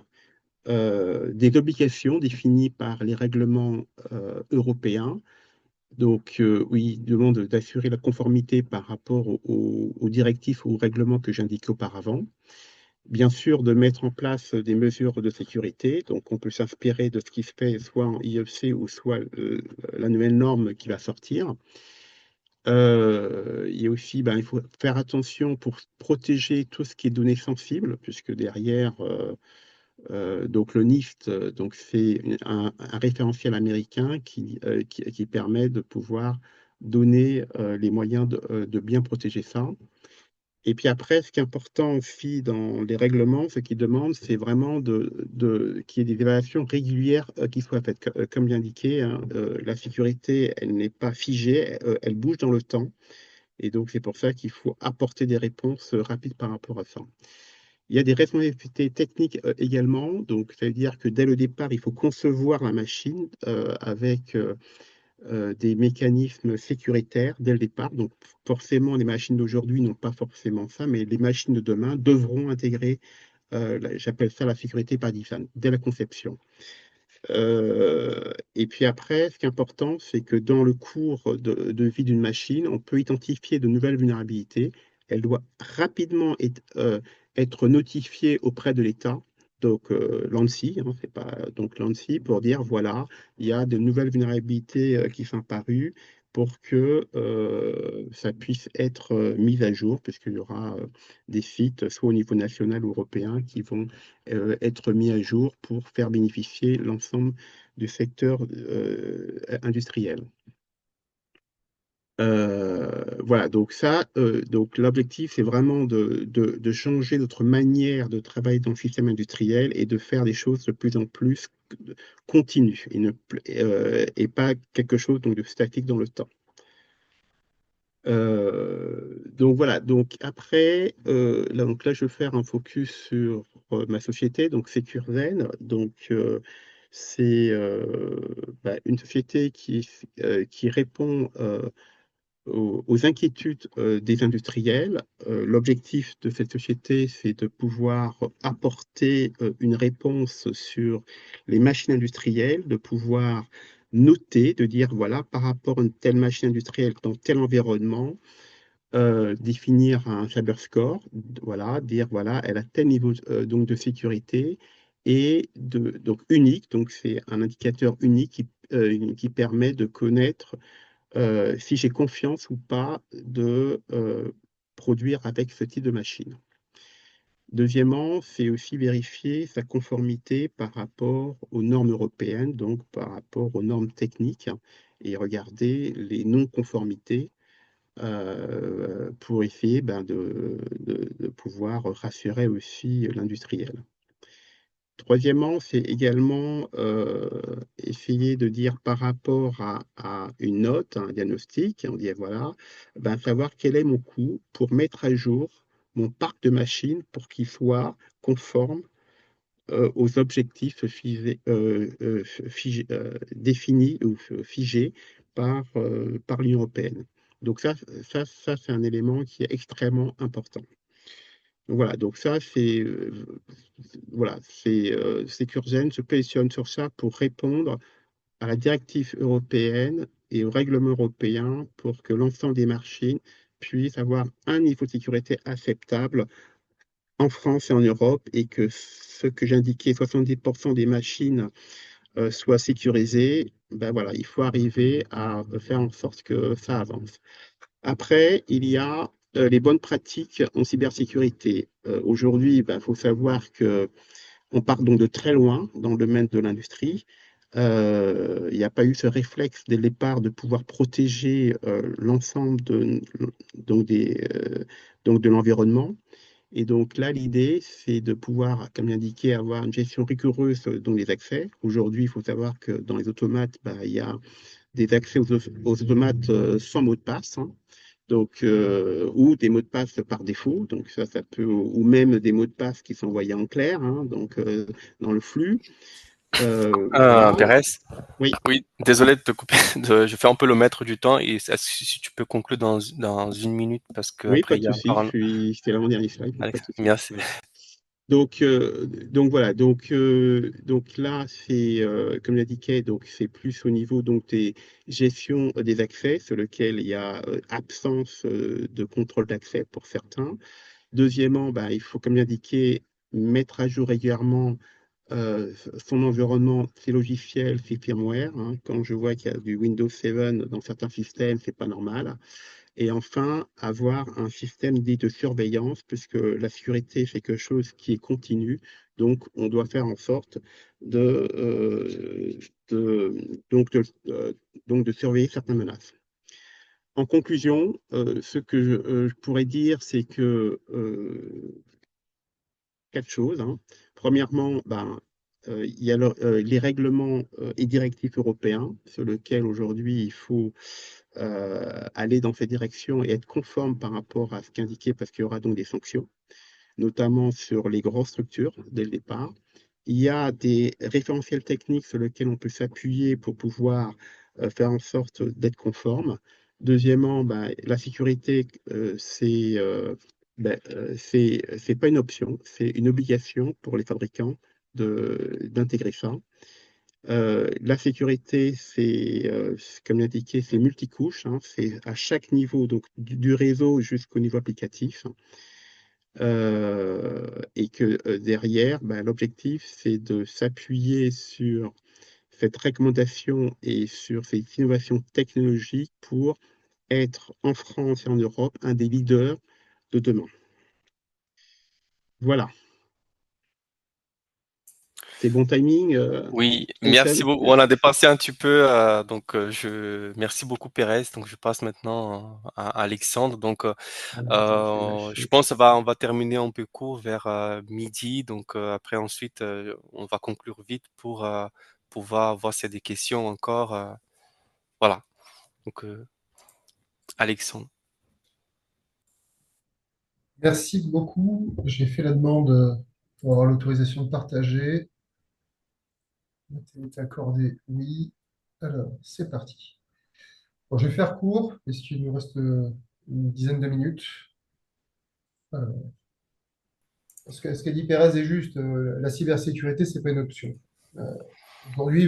des obligations définies par les règlements européens. Donc, oui, ils demandent d'assurer la conformité par rapport aux directives ou aux règlements que j'indiquais auparavant. Bien sûr, de mettre en place des mesures de sécurité. Donc, on peut s'inspirer de ce qui se fait soit en IEC ou soit la nouvelle norme qui va sortir. Il y a aussi, ben, il faut faire attention pour protéger tout ce qui est données sensibles, puisque derrière, donc le NIST, donc c'est un référentiel américain qui permet de pouvoir donner les moyens de bien protéger ça. Et puis après, ce qui est important aussi dans les règlements, ce qu'ils demandent, c'est vraiment qu'il y ait des évaluations régulières qui soient faites. Comme bien indiqué, hein, la sécurité, elle n'est pas figée, elle bouge dans le temps. Et donc, c'est pour ça qu'il faut apporter des réponses rapides par rapport à ça. Il y a des responsabilités techniques également. Donc, ça veut dire que dès le départ, il faut concevoir la machine avec des mécanismes sécuritaires dès le départ. Donc, forcément, les machines d'aujourd'hui n'ont pas forcément ça, mais les machines de demain devront intégrer, j'appelle ça la sécurité par design, dès la conception. Et puis après, ce qui est important, c'est que dans le cours de vie d'une machine, on peut identifier de nouvelles vulnérabilités. Elle doit rapidement être notifiée auprès de l'État, donc l'ANSSI, hein, c'est pas donc l'ANSSI, pour dire voilà, il y a de nouvelles vulnérabilités qui sont apparues, pour que ça puisse être mis à jour, puisqu'il y aura des sites, soit au niveau national ou européen, qui vont être mis à jour pour faire bénéficier l'ensemble du secteur industriel. Voilà, donc ça, donc l'objectif, c'est vraiment de changer notre manière de travailler dans le système industriel et de faire des choses de plus en plus continues et pas quelque chose donc, de statique dans le temps. Donc voilà, donc après, là, je vais faire un focus sur ma société, donc Securzen. Donc c'est bah, une société qui répond aux inquiétudes des industriels. L'objectif de cette société, c'est de pouvoir apporter une réponse sur les machines industrielles, de pouvoir noter, de dire, voilà, par rapport à une telle machine industrielle dans tel environnement, définir un cyber score, voilà, dire, voilà, elle a tel niveau donc de sécurité et donc unique, donc c'est un indicateur unique qui permet de connaître si j'ai confiance ou pas de produire avec ce type de machine. Deuxièmement, c'est aussi vérifier sa conformité par rapport aux normes européennes, donc par rapport aux normes techniques, et regarder les non-conformités pour essayer de pouvoir rassurer aussi l'industriel. Troisièmement, c'est également essayer de dire par rapport à une note, un diagnostic, on dit voilà, ben, savoir quel est mon coût pour mettre à jour mon parc de machines pour qu'il soit conforme aux objectifs définis ou figés par l'Union européenne. Donc ça c'est un élément qui est extrêmement important. Voilà, donc ça, voilà, Securzen se positionne sur ça pour répondre à la directive européenne et au règlement européen pour que l'ensemble des machines puissent avoir un niveau de sécurité acceptable en France et en Europe et que ce que j'indiquais, 70% des machines soient sécurisées. Ben voilà, il faut arriver à faire en sorte que ça avance. Après, il y a les bonnes pratiques en cybersécurité. Aujourd'hui, il faut savoir que on part donc de très loin dans le domaine de l'industrie. Il n'y a pas eu ce réflexe dès le départ de pouvoir protéger l'ensemble donc donc de l'environnement. Et donc là, l'idée, c'est de pouvoir, comme indiqué, avoir une gestion rigoureuse dans les accès. Aujourd'hui, il faut savoir que dans les automates, il y a des accès aux automates sans mot de passe, hein. Donc, ou des mots de passe par défaut, donc ça peut, ou même des mots de passe qui sont envoyés en clair, hein, donc dans le flux. Voilà. Pérez, Oui, oui, désolé de te couper, je fais un peu le maître du temps et si tu peux conclure dans une minute parce oui, qu'après pas il de y a souci. encore un... C'était l'avant-dernier slide, donc pas Alex, de souci. merci. Voilà. Donc voilà, donc là, c'est comme l'indiquait, donc c'est plus au niveau donc des gestions des accès, sur lequel il y a absence de contrôle d'accès pour certains. Deuxièmement, il faut, comme l'indiqué, mettre à jour régulièrement son environnement, ses logiciels, ses firmware, hein. Quand je vois qu'il y a du Windows 7 dans certains systèmes, c'est pas normal. Et enfin, avoir un système dit de surveillance, puisque la sécurité, c'est quelque chose qui est continu. Donc, on doit faire en sorte de, de, donc de, euh, donc de surveiller certaines menaces. En conclusion, ce que je pourrais dire, c'est que quatre choses, hein. Premièrement, il y a les règlements et directives européens sur lesquels aujourd'hui il faut aller dans cette direction et être conforme par rapport à ce qu'indiqué parce qu'il y aura donc des sanctions, notamment sur les grosses structures dès le départ. Il y a des référentiels techniques sur lesquels on peut s'appuyer pour pouvoir faire en sorte d'être conforme. Deuxièmement, la sécurité, c'est pas une option, c'est une obligation pour les fabricants d'intégrer ça. La sécurité, comme indiqué, c'est multicouche, hein, c'est à chaque niveau, donc du réseau jusqu'au niveau applicatif. Et que derrière, l'objectif, c'est de s'appuyer sur cette recommandation et sur ces innovations technologiques pour être en France et en Europe un des leaders de demain. Voilà, c'est bon timing, Oui, merci Einstein? beaucoup. On a dépassé un petit peu, merci beaucoup Pérez. Donc je passe maintenant à Alexandre. Donc je pense on va terminer un peu court vers midi. Donc après ensuite on va conclure vite pour pouvoir voir s'il y a des questions encore. Voilà. Donc Alexandre. Merci beaucoup. J'ai fait la demande pour avoir l'autorisation de partager. Est accordé, oui. Alors, c'est parti. Bon, je vais faire court, puisqu'il nous reste une dizaine de minutes. Alors, ce qu'a dit Pérez est juste, la cybersécurité, c'est pas une option. Euh, Aujourd'hui,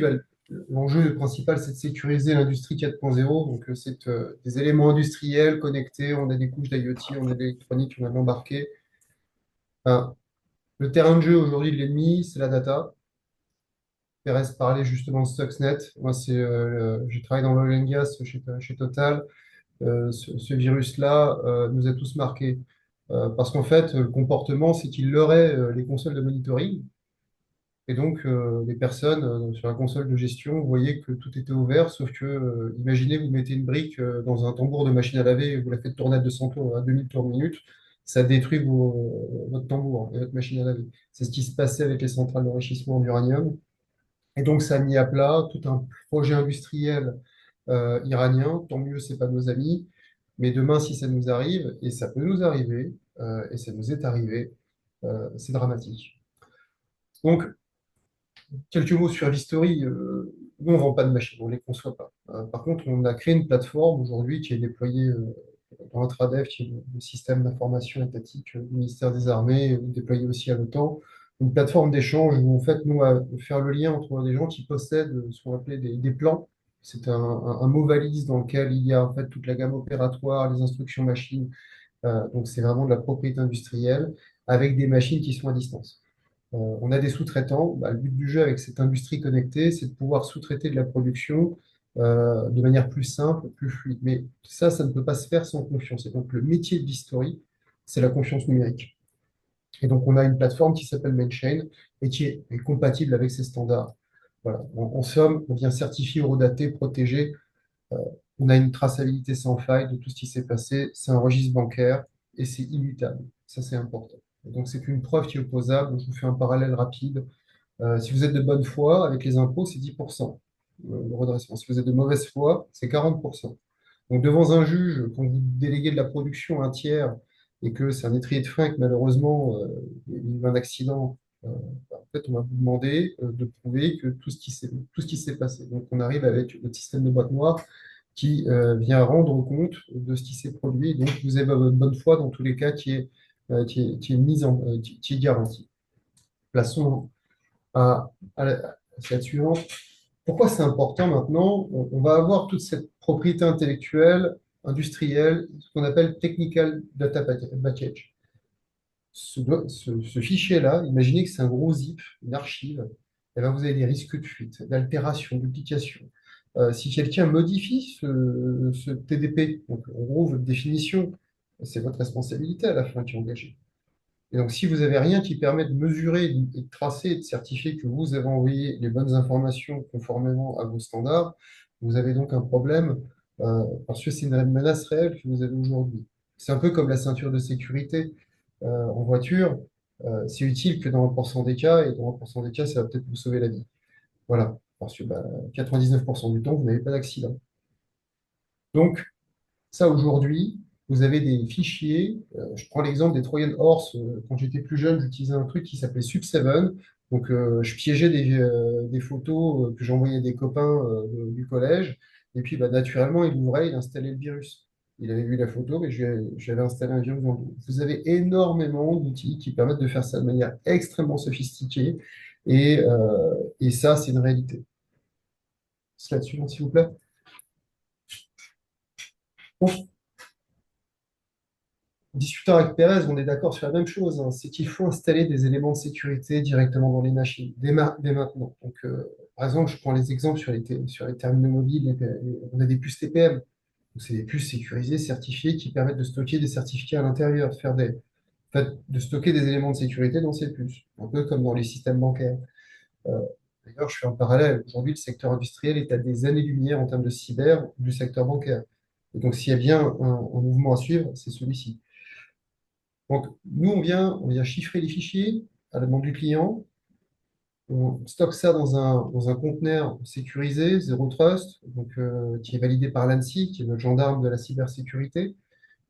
l'enjeu principal, c'est de sécuriser l'industrie 4.0. Donc, c'est des éléments industriels connectés, on a des couches d'IoT, on a de l'électronique, on a de l'embarqué. Enfin, le terrain de jeu aujourd'hui de l'ennemi, c'est la data. Pérez parlait justement de Stuxnet. Moi, je travaille dans l'oil and gas chez Total. Ce virus-là nous a tous marqués. parce qu'en fait, le comportement, c'est qu'il leurrait les consoles de monitoring. Et donc, les personnes sur la console de gestion voyaient que tout était ouvert, sauf que, imaginez, vous mettez une brique dans un tambour de machine à laver et vous la faites tourner à 200 tours, à 2000 tours minute, ça détruit votre tambour et votre machine à laver. C'est ce qui se passait avec les centrales d'enrichissement d'uranium. Et donc, ça a mis à plat tout un projet industriel iranien. Tant mieux, c'est pas nos amis. Mais demain, si ça nous arrive, et ça peut nous arriver, et ça nous est arrivé, c'est dramatique. Donc, quelques mots sur Vistory. Nous, on ne vend pas de machines, on ne les conçoit pas. Par contre, on a créé une plateforme aujourd'hui qui est déployée dans Intradev, qui est le système d'information étatique du ministère des Armées, déployé aussi à l'OTAN. Une plateforme d'échange où, en fait, nous, à faire le lien entre des gens qui possèdent ce qu'on appelait des plans. C'est un mot valise dans lequel il y a en fait toute la gamme opératoire, les instructions machines. Donc, c'est vraiment de la propriété industrielle avec des machines qui sont à distance. On a des sous-traitants. Bah, le but du jeu avec cette industrie connectée, c'est de pouvoir sous-traiter de la production de manière plus simple, plus fluide. Mais ça ne peut pas se faire sans confiance. Et donc, le métier de l'history, c'est la confiance numérique. Et donc, on a une plateforme qui s'appelle Mainchain et qui est compatible avec ces standards. Voilà. En somme, on vient certifier, horodater, protéger. Euh, on a une traçabilité sans faille de tout ce qui s'est passé. C'est un registre bancaire et c'est immutable. Ça, c'est important. Et donc, c'est une preuve qui est opposable. Je vous fais un parallèle rapide. Si vous êtes de bonne foi, avec les impôts, c'est 10%, le redressement. Si vous êtes de mauvaise foi, c'est 40%. Donc, devant un juge, quand vous déléguez de la production à un tiers et que c'est un étrier de frein que malheureusement, il y a eu un accident, en fait, on va vous demander de prouver que tout ce qui s'est passé. Donc, on arrive avec le système de boîte noire qui vient rendre compte de ce qui s'est produit. Donc, vous avez votre bonne foi dans tous les cas qui est mise qui est garantie. Plaçons à la slide suivante. Pourquoi c'est important maintenant? On va avoir toute cette propriété intellectuelle, industrielle, ce qu'on appelle Technical Data Package. Ce fichier-là, imaginez que c'est un gros zip, une archive, et ben vous avez des risques de fuite, d'altération, de duplication. Si quelqu'un modifie ce TDP, donc en gros votre définition, c'est votre responsabilité à la fin qui est engagée. Et donc, si vous n'avez rien qui permet de mesurer et de tracer et de certifier que vous avez envoyé les bonnes informations conformément à vos standards, vous avez donc un problème parce que c'est une menace réelle que vous avez aujourd'hui. C'est un peu comme la ceinture de sécurité en voiture. C'est utile que dans 1% des cas, et dans 1% des cas, ça va peut-être vous sauver la vie. Voilà, parce que 99% du temps, vous n'avez pas d'accident. Donc, ça, aujourd'hui, vous avez des fichiers. Je prends l'exemple des Trojan Horse. Quand j'étais plus jeune, j'utilisais un truc qui s'appelait Sub7. Donc, je piégeais des photos que j'envoyais à des copains du collège. Et puis, bah, naturellement, il ouvrait, il installait le virus. Il avait vu la photo, mais j'avais installé un virus. Vous avez énormément d'outils qui permettent de faire ça de manière extrêmement sophistiquée. Et ça, c'est une réalité. Slide suivante, s'il vous plaît. Bon, discutant avec Pérez, on est d'accord sur la même chose, hein, c'est qu'il faut installer des éléments de sécurité directement dans les machines, dès maintenant. Donc, par exemple, je prends les exemples sur les terminaux mobiles, on a des puces TPM. Donc, c'est des puces sécurisées, certifiées, qui permettent de stocker des certificats à l'intérieur, en fait, de stocker des éléments de sécurité dans ces puces, un peu comme dans les systèmes bancaires. Euh, D'ailleurs, je fais un parallèle. Aujourd'hui, le secteur industriel est à des années-lumière en termes de cyber du secteur bancaire. Et donc, s'il y a bien un mouvement à suivre, c'est celui-ci. Donc, nous, on vient chiffrer les fichiers à la demande du client. On stocke ça dans un conteneur sécurisé, Zero Trust, donc, qui est validé par l'ANSSI, qui est notre gendarme de la cybersécurité.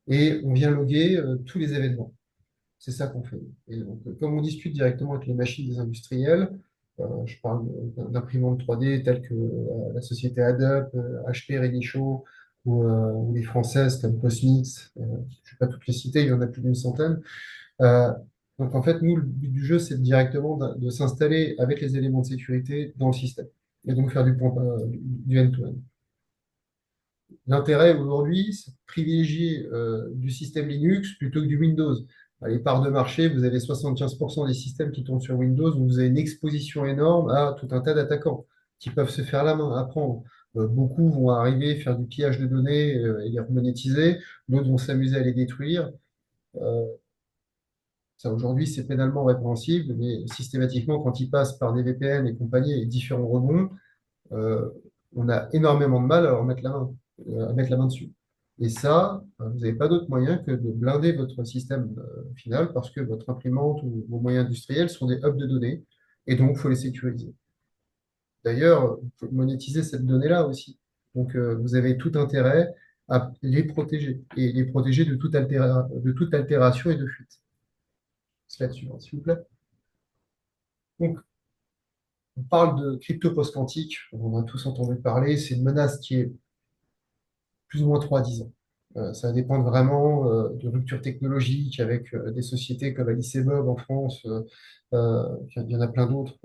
Et on vient loguer tous les événements. C'est ça qu'on fait. Et donc, comme on discute directement avec les machines des industriels, je parle d'imprimantes 3D telles que la société Adobe, HP, Renishaw, ou les françaises comme Cosmix. Je ne vais pas toutes les citer, il y en a plus d'une centaine. Euh, donc en fait, nous, le but du jeu, c'est directement de s'installer avec les éléments de sécurité dans le système et donc faire du end-to-end. L'intérêt aujourd'hui, c'est de privilégier du système Linux plutôt que du Windows. À les parts de marché, vous avez 75% des systèmes qui tournent sur Windows, où vous avez une exposition énorme à tout un tas d'attaquants qui peuvent se faire la main, apprendre. Beaucoup vont arriver, faire du pillage de données et les remonétiser. D'autres vont s'amuser à les détruire. Ça, aujourd'hui, c'est pénalement répréhensible, mais systématiquement, quand ils passent par des VPN et compagnie et différents rebonds, euh, on a énormément de mal à leur mettre la main, à mettre la main dessus. Et ça, vous n'avez pas d'autre moyen que de blinder votre système final parce que votre imprimante ou vos moyens industriels sont des hubs de données et donc il faut les sécuriser. D'ailleurs, il faut monétiser cette donnée-là aussi. Donc, vous avez tout intérêt à les protéger et les protéger de toute altération et de fuite. Slide suivante, s'il vous plaît. Donc, on parle de crypto post-quantique, on en a tous entendu parler, c'est une menace qui est plus ou moins 3 à 10 ans. Ça va dépendre vraiment de ruptures technologiques avec des sociétés comme Alice et Bob en France, il y en a plein d'autres.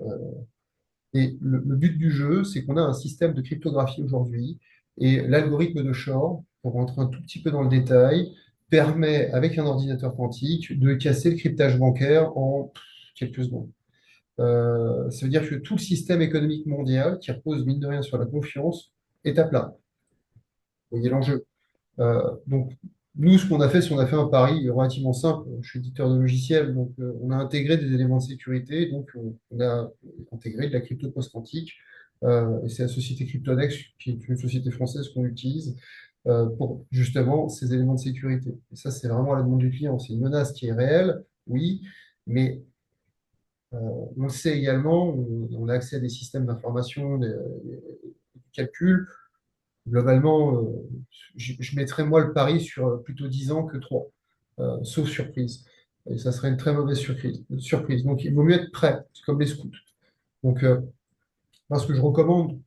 Et le but du jeu, c'est qu'on a un système de cryptographie aujourd'hui, et l'algorithme de Shor, pour rentrer un tout petit peu dans le détail, permet, avec un ordinateur quantique, de casser le cryptage bancaire en quelques secondes. Ça veut dire que tout le système économique mondial, qui repose mine de rien sur la confiance, est à plat. Vous voyez l'enjeu. Donc, nous, ce qu'on a fait, c'est qu'on a fait un pari relativement simple. Je suis éditeur de logiciels, donc on a intégré des éléments de sécurité, donc on a intégré de la crypto post-quantique, et c'est la société Cryptonex, qui est une société française qu'on utilise pour justement ces éléments de sécurité. Et ça, c'est vraiment à la demande du client. C'est une menace qui est réelle, oui, mais on le sait également, on a accès à des systèmes d'information, des calculs. Globalement, je mettrais moi le pari sur plutôt 10 ans que 3, sauf surprise. Et ça serait une très mauvaise surprise. Donc il vaut mieux être prêt, c'est comme les scouts. Donc moi, ce que je recommande,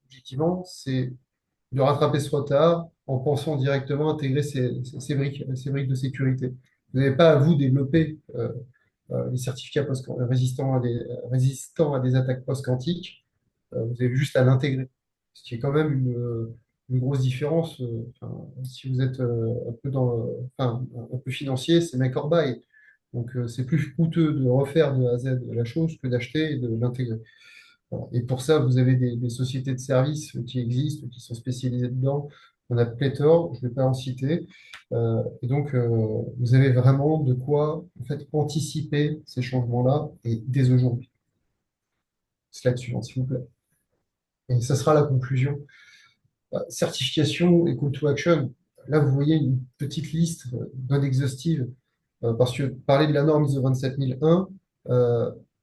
objectivement, c'est de rattraper ce retard en pensant directement intégrer ces briques de sécurité. Vous n'avez pas à vous développer les certificats résistants à des attaques post-quantiques. Vous avez juste à l'intégrer. Ce qui est quand même une grosse différence. Enfin, si vous êtes un peu enfin, un peu financier, c'est make or buy. Donc, c'est plus coûteux de refaire de A à Z la chose que d'acheter et de l'intégrer. Voilà. Et pour ça, vous avez des sociétés de services qui existent, qui sont spécialisées dedans. On a pléthore, je ne vais pas en citer. Et donc, vous avez vraiment de quoi en fait, anticiper ces changements-là et dès aujourd'hui. Slide suivant, s'il vous plaît. Et ça sera la conclusion. Certification et call to action. Là, vous voyez une petite liste non exhaustive, parce que parler de la norme ISO 27001,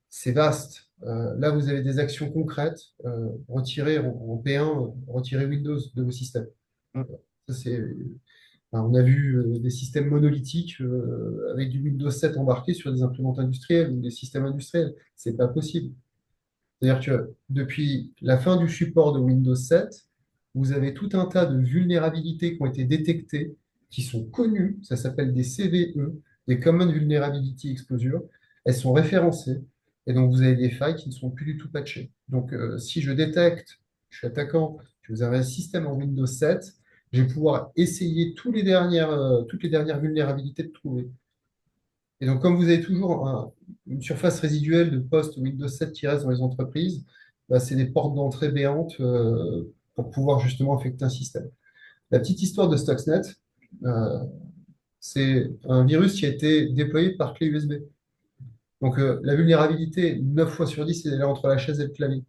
c'est vaste. Là, vous avez des actions concrètes. Retirer en P1, retirer Windows de vos systèmes. Ça, on a vu des systèmes monolithiques avec du Windows 7 embarqué sur des imprimantes industrielles ou des systèmes industriels. C'est pas possible. C'est-à-dire que depuis la fin du support de Windows 7, vous avez tout un tas de vulnérabilités qui ont été détectées, qui sont connues, ça s'appelle des CVE, des Common Vulnerability Exposure. Elles sont référencées, et donc vous avez des failles qui ne sont plus du tout patchées. Donc si je détecte, je suis attaquant, que vous avez un système en Windows 7, je vais pouvoir essayer toutes les dernières vulnérabilités de trouver. Et donc, comme vous avez toujours une surface résiduelle de poste Windows 7 qui reste dans les entreprises, bah, c'est des portes d'entrée béantes pour pouvoir justement affecter un système. La petite histoire de Stuxnet, euh, c'est un virus qui a été déployé par clé USB. Donc, la vulnérabilité, 9 fois sur 10, elle est entre la chaise et le clavier.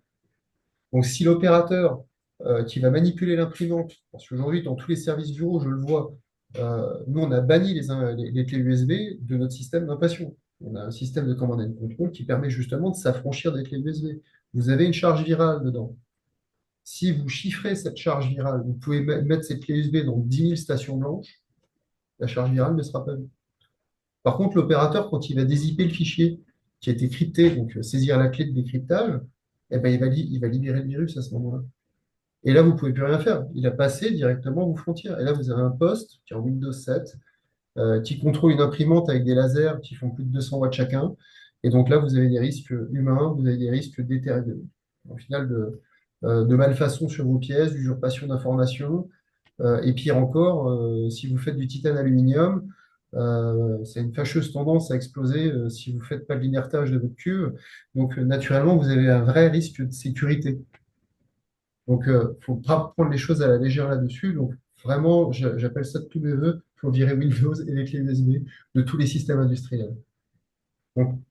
Donc, si l'opérateur qui va manipuler l'imprimante, parce qu'aujourd'hui, dans tous les services bureaux, je le vois, nous, on a banni les clés USB de notre système d'impression. On a un système de command and control qui permet justement de s'affranchir des clés USB. Vous avez une charge virale dedans. Si vous chiffrez cette charge virale, vous pouvez mettre cette clé USB dans 10 000 stations blanches, la charge virale ne sera pas vue. Par contre, l'opérateur, quand il va dézipper le fichier qui a été crypté, donc saisir la clé de décryptage, eh ben, il va libérer le virus à ce moment-là. Et là, vous ne pouvez plus rien faire. Il a passé directement vos frontières. Et là, vous avez un poste qui est en Windows 7, qui contrôle une imprimante avec des lasers qui font plus de 200 watts chacun. Et donc là, vous avez des risques humains, vous avez des risques d'éther, au final de malfaçon sur vos pièces, d'usurpation d'informations. Et pire encore, si vous faites du titane aluminium, c'est une fâcheuse tendance à exploser si vous ne faites pas de l'inertage de votre cuve. Donc naturellement, vous avez un vrai risque de sécurité. Donc, il ne faut pas prendre les choses à la légère là-dessus. Donc, vraiment, j'appelle ça de tous mes voeux, il faut virer Windows et les clés USB de tous les systèmes industriels. Donc, on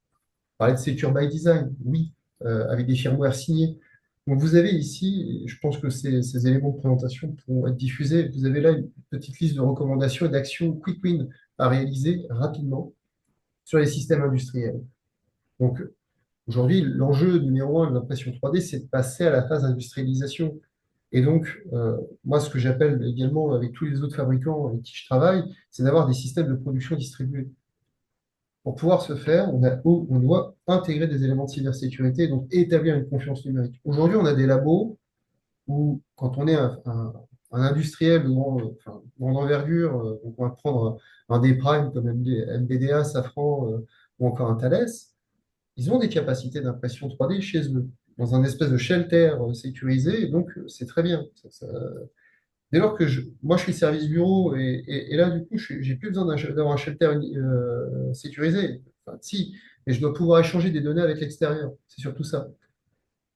parlait de Secure by Design, oui, avec des firmware signés. Donc, vous avez ici, et je pense que ces éléments de présentation pourront être diffusés, vous avez là une petite liste de recommandations et d'actions quick win à réaliser rapidement sur les systèmes industriels. Donc, aujourd'hui, l'enjeu numéro un de l'impression 3D, c'est de passer à la phase d'industrialisation. Et donc, moi, ce que j'appelle également avec tous les autres fabricants avec qui je travaille, c'est d'avoir des systèmes de production distribués. Pour pouvoir se faire, on doit intégrer des éléments de cybersécurité, donc établir une confiance numérique. Aujourd'hui, on a des labos où, quand on est un industriel de enfin, grande envergure, donc on va prendre un des primes comme MBDA, Safran ou encore un Thales, ils ont des capacités d'impression 3D chez eux, dans un espèce de shelter sécurisé, et donc c'est très bien. Dès lors que moi je suis service bureau, et là du coup, j'ai plus besoin d'avoir un shelter sécurisé. Enfin, si, mais je dois pouvoir échanger des données avec l'extérieur. C'est surtout ça.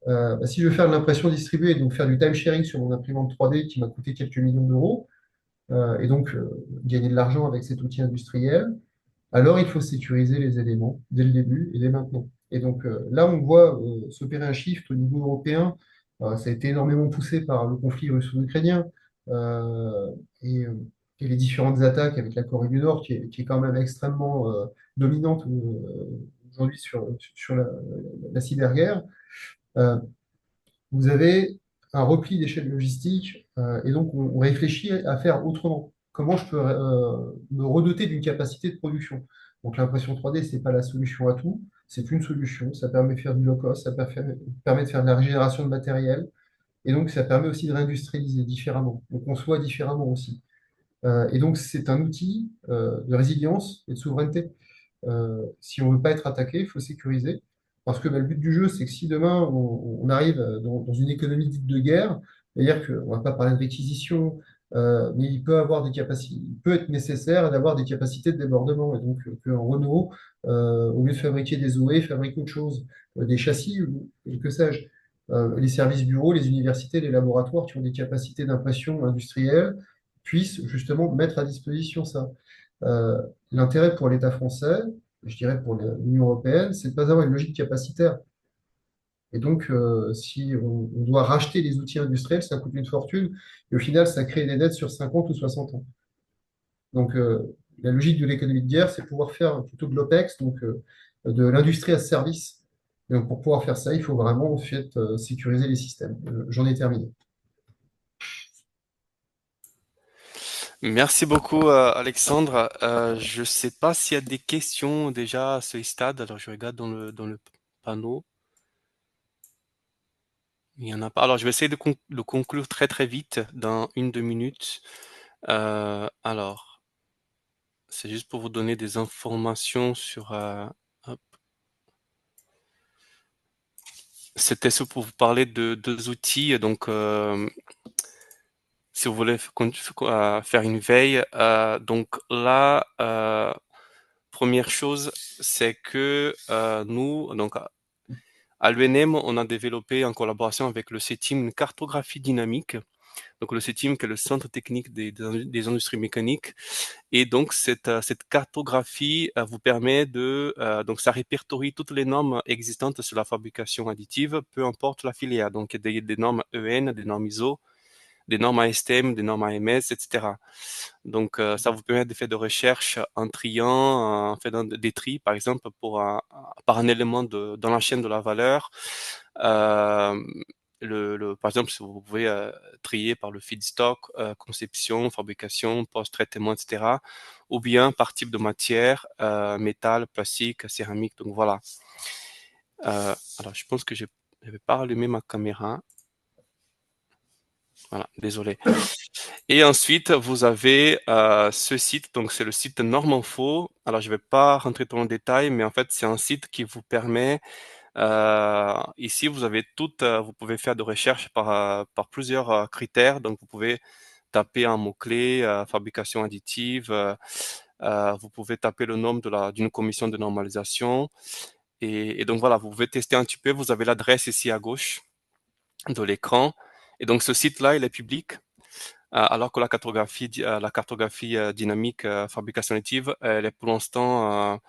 Bah, si je veux faire de l'impression distribuée, donc faire du time sharing sur mon imprimante 3D qui m'a coûté quelques millions d'euros, et donc gagner de l'argent avec cet outil industriel, alors il faut sécuriser les éléments dès le début et dès maintenant. Et donc là, on voit s'opérer un shift au niveau européen. Ça a été énormément poussé par le conflit russo-ukrainien euh, et, euh, et les différentes attaques avec la Corée du Nord, qui est quand même extrêmement dominante aujourd'hui sur la cyberguerre. Euh, Vous avez un repli d'échelle logistique et donc on réfléchit à faire autrement. Comment je peux me redoter d'une capacité de production? Donc l'impression 3D, ce n'est pas la solution à tout, c'est une solution. Ça permet de faire du low-cost, permet de faire de la régénération de matériel et donc ça permet aussi de réindustrialiser différemment. Donc on soit différemment aussi. Et donc c'est un outil de résilience et de souveraineté. Si on ne veut pas être attaqué, il faut sécuriser. Parce que bah, le but du jeu, c'est que si demain on arrive dans une économie dite de guerre, c'est-à-dire qu'on ne va pas parler de réquisition, mais il peut avoir des capacités, il peut être nécessaire d'avoir des capacités de débordement. Et donc qu'un Renault, au lieu de fabriquer des OE, fabrique autre chose, des châssis, ou que sais-je. Les services bureaux, les universités, les laboratoires qui ont des capacités d'impression industrielle puissent justement mettre à disposition ça. Euh, L'intérêt pour l'État français, je dirais pour l'Union européenne, c'est de ne pas avoir une logique capacitaire. Et donc, si on doit racheter les outils industriels, ça coûte une fortune, et au final, ça crée des dettes sur 50 ou 60 ans. Donc, la logique de l'économie de guerre, c'est pouvoir faire plutôt de l'OPEX, donc de l'industrie à service. Et donc, pour pouvoir faire ça, il faut vraiment en fait, sécuriser les systèmes. J'en ai terminé. Merci beaucoup, Alexandre. Je ne sais pas s'il y a des questions déjà à ce stade. Alors, je regarde dans le panneau. Il n'y en a pas. Alors, je vais essayer de conclure très très vite dans 1-2 minutes. Alors, c'est juste pour vous donner des informations sur... hop. C'était ce pour vous parler de deux outils. Donc, si vous voulez faire une veille, donc là, première chose, c'est que nous, donc à l'UNM, on a développé en collaboration avec le CETIM une cartographie dynamique. Donc le CETIM, qui est le Centre technique des industries mécaniques. Et donc cette cartographie vous permet donc ça répertorie toutes les normes existantes sur la fabrication additive, peu importe la filière. Donc il y a des normes EN, des normes ISO, des normes ASTM, des normes AMS, etc. Donc, ça vous permet de faire des recherches en triant, en faisant des tris, par exemple, par un élément dans la chaîne de la valeur. Euh, par exemple, si vous pouvez trier par le feedstock, conception, fabrication, post-traitement, etc. Ou bien par type de matière, métal, plastique, céramique. Donc voilà. Alors, je pense que je n'avais pas allumé ma caméra. Voilà, désolé. Et ensuite, vous avez ce site, donc c'est le site Norminfo. Alors, je ne vais pas rentrer dans le détail, mais en fait, c'est un site qui vous permet, ici, vous avez vous pouvez faire des recherches par plusieurs critères. Donc, vous pouvez taper un mot-clé, fabrication additive, vous pouvez taper le nom d'une commission de normalisation. Et donc, voilà, vous pouvez tester un petit peu. Vous avez l'adresse ici à gauche de l'écran. Et donc, ce site-là, il est public. Alors que la cartographie dynamique fabrication additive, elle est pour l'instant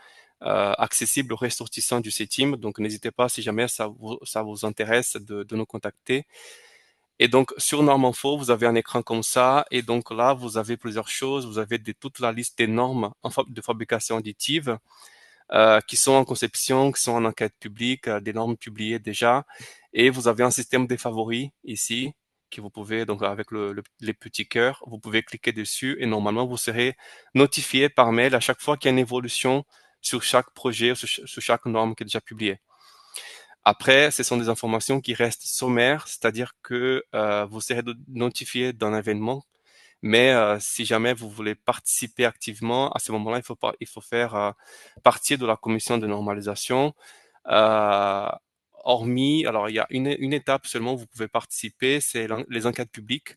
accessibles aux ressortissants du CETIM. Donc, n'hésitez pas, si jamais ça vous intéresse, de nous contacter. Et donc, sur Normes Info, vous avez un écran comme ça. Et donc là, vous avez plusieurs choses. Vous avez toute la liste des normes de fabrication additive qui sont en conception, qui sont en enquête publique, des normes publiées déjà. Et vous avez un système des favoris ici, que vous pouvez, donc avec les petits cœurs, vous pouvez cliquer dessus et normalement, vous serez notifié par mail à chaque fois qu'il y a une évolution sur chaque projet, sur chaque norme qui est déjà publiée. Après, ce sont des informations qui restent sommaires, c'est-à-dire que vous serez notifié d'un événement, mais si jamais vous voulez participer activement, à ce moment-là, il faut faire partie de la commission de normalisation. Euh, Hormis, alors il y a une étape seulement où vous pouvez participer, c'est les enquêtes publiques.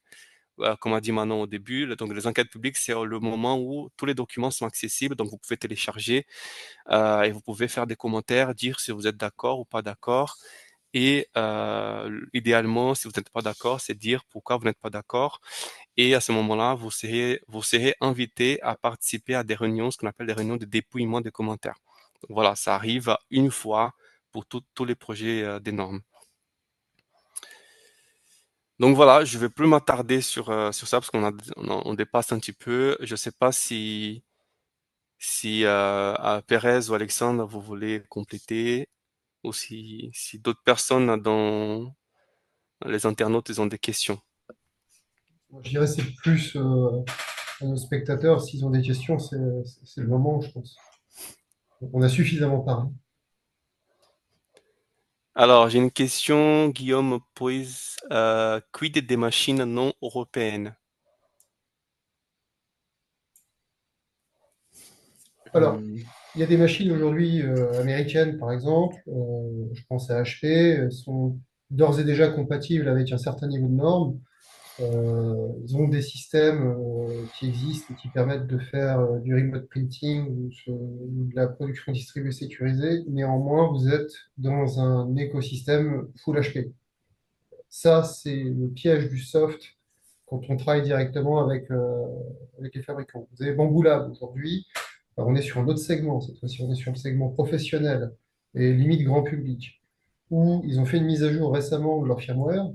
Comme a dit Manon au début, donc les enquêtes publiques, c'est le moment où tous les documents sont accessibles, donc vous pouvez télécharger et vous pouvez faire des commentaires, dire si vous êtes d'accord ou pas d'accord. Et idéalement, si vous n'êtes pas d'accord, c'est dire pourquoi vous n'êtes pas d'accord. Et à ce moment-là, vous serez invité à participer à des réunions, ce qu'on appelle des réunions de dépouillement des commentaires. Donc voilà, ça arrive une fois pour tous les projets des normes. Donc voilà, je ne vais plus m'attarder sur ça parce on dépasse un petit peu. Je ne sais pas si à Pérez ou Alexandre, vous voulez compléter ou si d'autres personnes dans les internautes ils ont des questions. Je dirais que c'est plus à nos spectateurs, s'ils ont des questions, c'est le moment, je pense. Donc, on a suffisamment parlé. Alors, j'ai une question, Guillaume pose, quid des machines non européennes? Alors, il y a des machines aujourd'hui américaines, par exemple, je pense à HP, sont d'ores et déjà compatibles avec un certain niveau de normes. Ils ont des systèmes qui existent et qui permettent de faire du remote printing ou de la production distribuée sécurisée. Néanmoins, vous êtes dans un écosystème full HP. Ça, c'est le piège du soft quand on travaille directement avec les fabricants. Vous avez Bamboo Lab aujourd'hui. Alors, on est sur un autre segment, cette fois-ci, on est sur le segment professionnel et limite grand public, où ils ont fait une mise à jour récemment de leur firmware,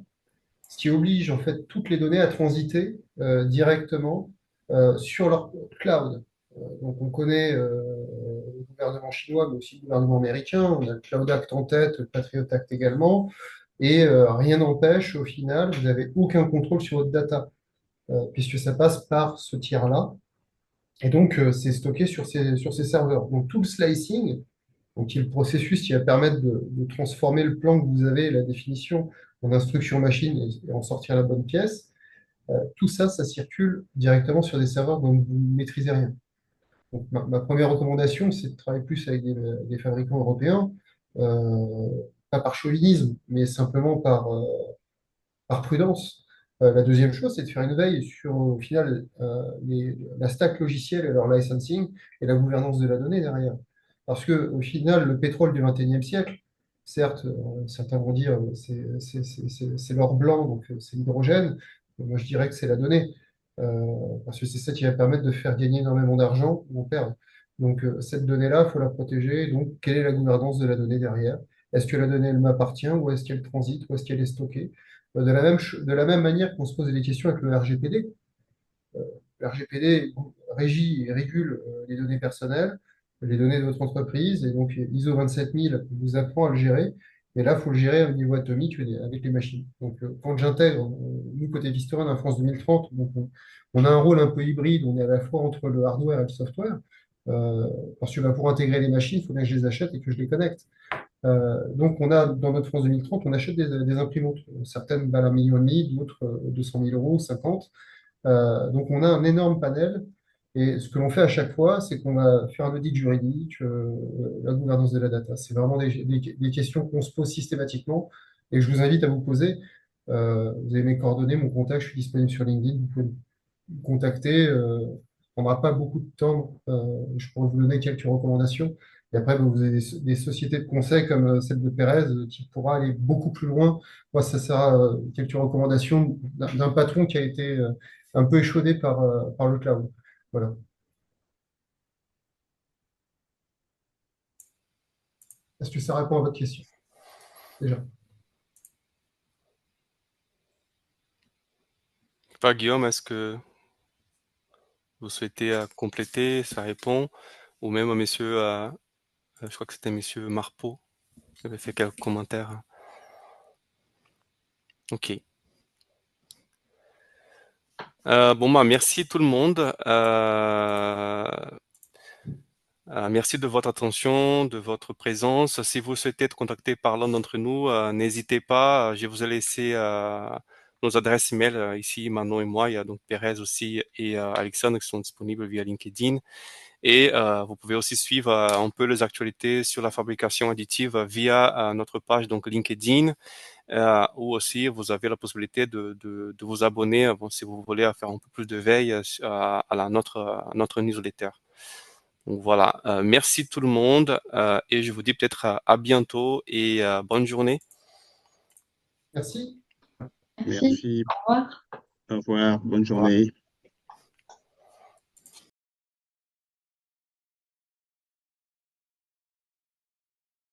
ce qui oblige en fait toutes les données à transiter directement sur leur cloud. Donc on connaît le gouvernement chinois, mais aussi le gouvernement américain, on a le Cloud Act en tête, le Patriot Act également, et rien n'empêche, au final, vous n'avez aucun contrôle sur votre data, puisque ça passe par ce tiers-là. Et donc, c'est stocké sur ces serveurs. Donc, tout le slicing, donc, qui est le processus qui va permettre de transformer le plan que vous avez, la définition, en instruction machine et en sortir la bonne pièce, tout ça, ça circule directement sur des serveurs dont vous ne maîtrisez rien. Donc, ma première recommandation, c'est de travailler plus avec des fabricants européens, euh, pas par chauvinisme, mais simplement par prudence. La deuxième chose, c'est de faire une veille sur, au final, la stack logicielle et leur licensing et la gouvernance de la donnée derrière. Parce que, au final, le pétrole du XXIe siècle, certes, certains vont dire c'est l'or blanc, donc c'est l'hydrogène. Moi, je dirais que c'est la donnée. Parce que c'est ça qui va permettre de faire gagner énormément d'argent ou en perdre. Donc, cette donnée-là, il faut la protéger. Donc, quelle est la gouvernance de la donnée derrière? Est-ce que la donnée, elle m'appartient ou est-ce qu'elle transite ou est-ce qu'elle est stockée? De la même manière qu'on se pose des questions avec le RGPD. Le RGPD régit et régule les données personnelles, les données de votre entreprise, et donc ISO 27000 vous apprend à le gérer. Et là, il faut le gérer au niveau atomique avec les machines. Donc, quand j'intègre, nous, côté Visteron, en France 2030, donc, on a un rôle un peu hybride, on est à la fois entre le hardware et le software. Euh, Parce que pour intégrer les machines, il faut bien que je les achète et que je les connecte. Donc, on a, dans notre France 2030, on achète des imprimantes. Certaines valent 1,5 million, d'autres 200 000 euros, 50. Donc, on a un énorme panel. Et ce que l'on fait à chaque fois, c'est qu'on va faire un audit juridique, la gouvernance de la data. C'est vraiment des questions qu'on se pose systématiquement et que je vous invite à vous poser. Vous avez mes coordonnées, mon contact, je suis disponible sur LinkedIn. Vous pouvez me contacter. Ça ne prendra pas beaucoup de temps. Je pourrais vous donner quelques recommandations. Et après, vous avez des sociétés de conseil comme celle de Pérez qui pourra aller beaucoup plus loin. Moi, ça sera quelques recommandations d'un patron qui a été un peu échaudé par le cloud. Voilà. Est-ce que ça répond à votre question? Déjà. Pas Guillaume, est-ce que vous souhaitez compléter? Ça répond. Ou même monsieur, je crois que c'était monsieur Marpeau qui avait fait quelques commentaires. Ok. Bon, bah, merci tout le monde. Merci de votre attention, de votre présence. Si vous souhaitez être contacté par l'un d'entre nous, n'hésitez pas. Je vous ai laissé nos adresses email ici, Manon et moi. Il y a donc Pérez aussi et Alexandre qui sont disponibles via LinkedIn. Et vous pouvez aussi suivre un peu les actualités sur la fabrication additive via notre page donc LinkedIn, ou aussi vous avez la possibilité de vous abonner bon, si vous voulez à faire un peu plus de veille à notre newsletter. Donc voilà, merci tout le monde et je vous dis peut-être à bientôt et bonne journée. Merci. Merci. Merci. Au revoir. Au revoir. Bonne Au revoir. journée.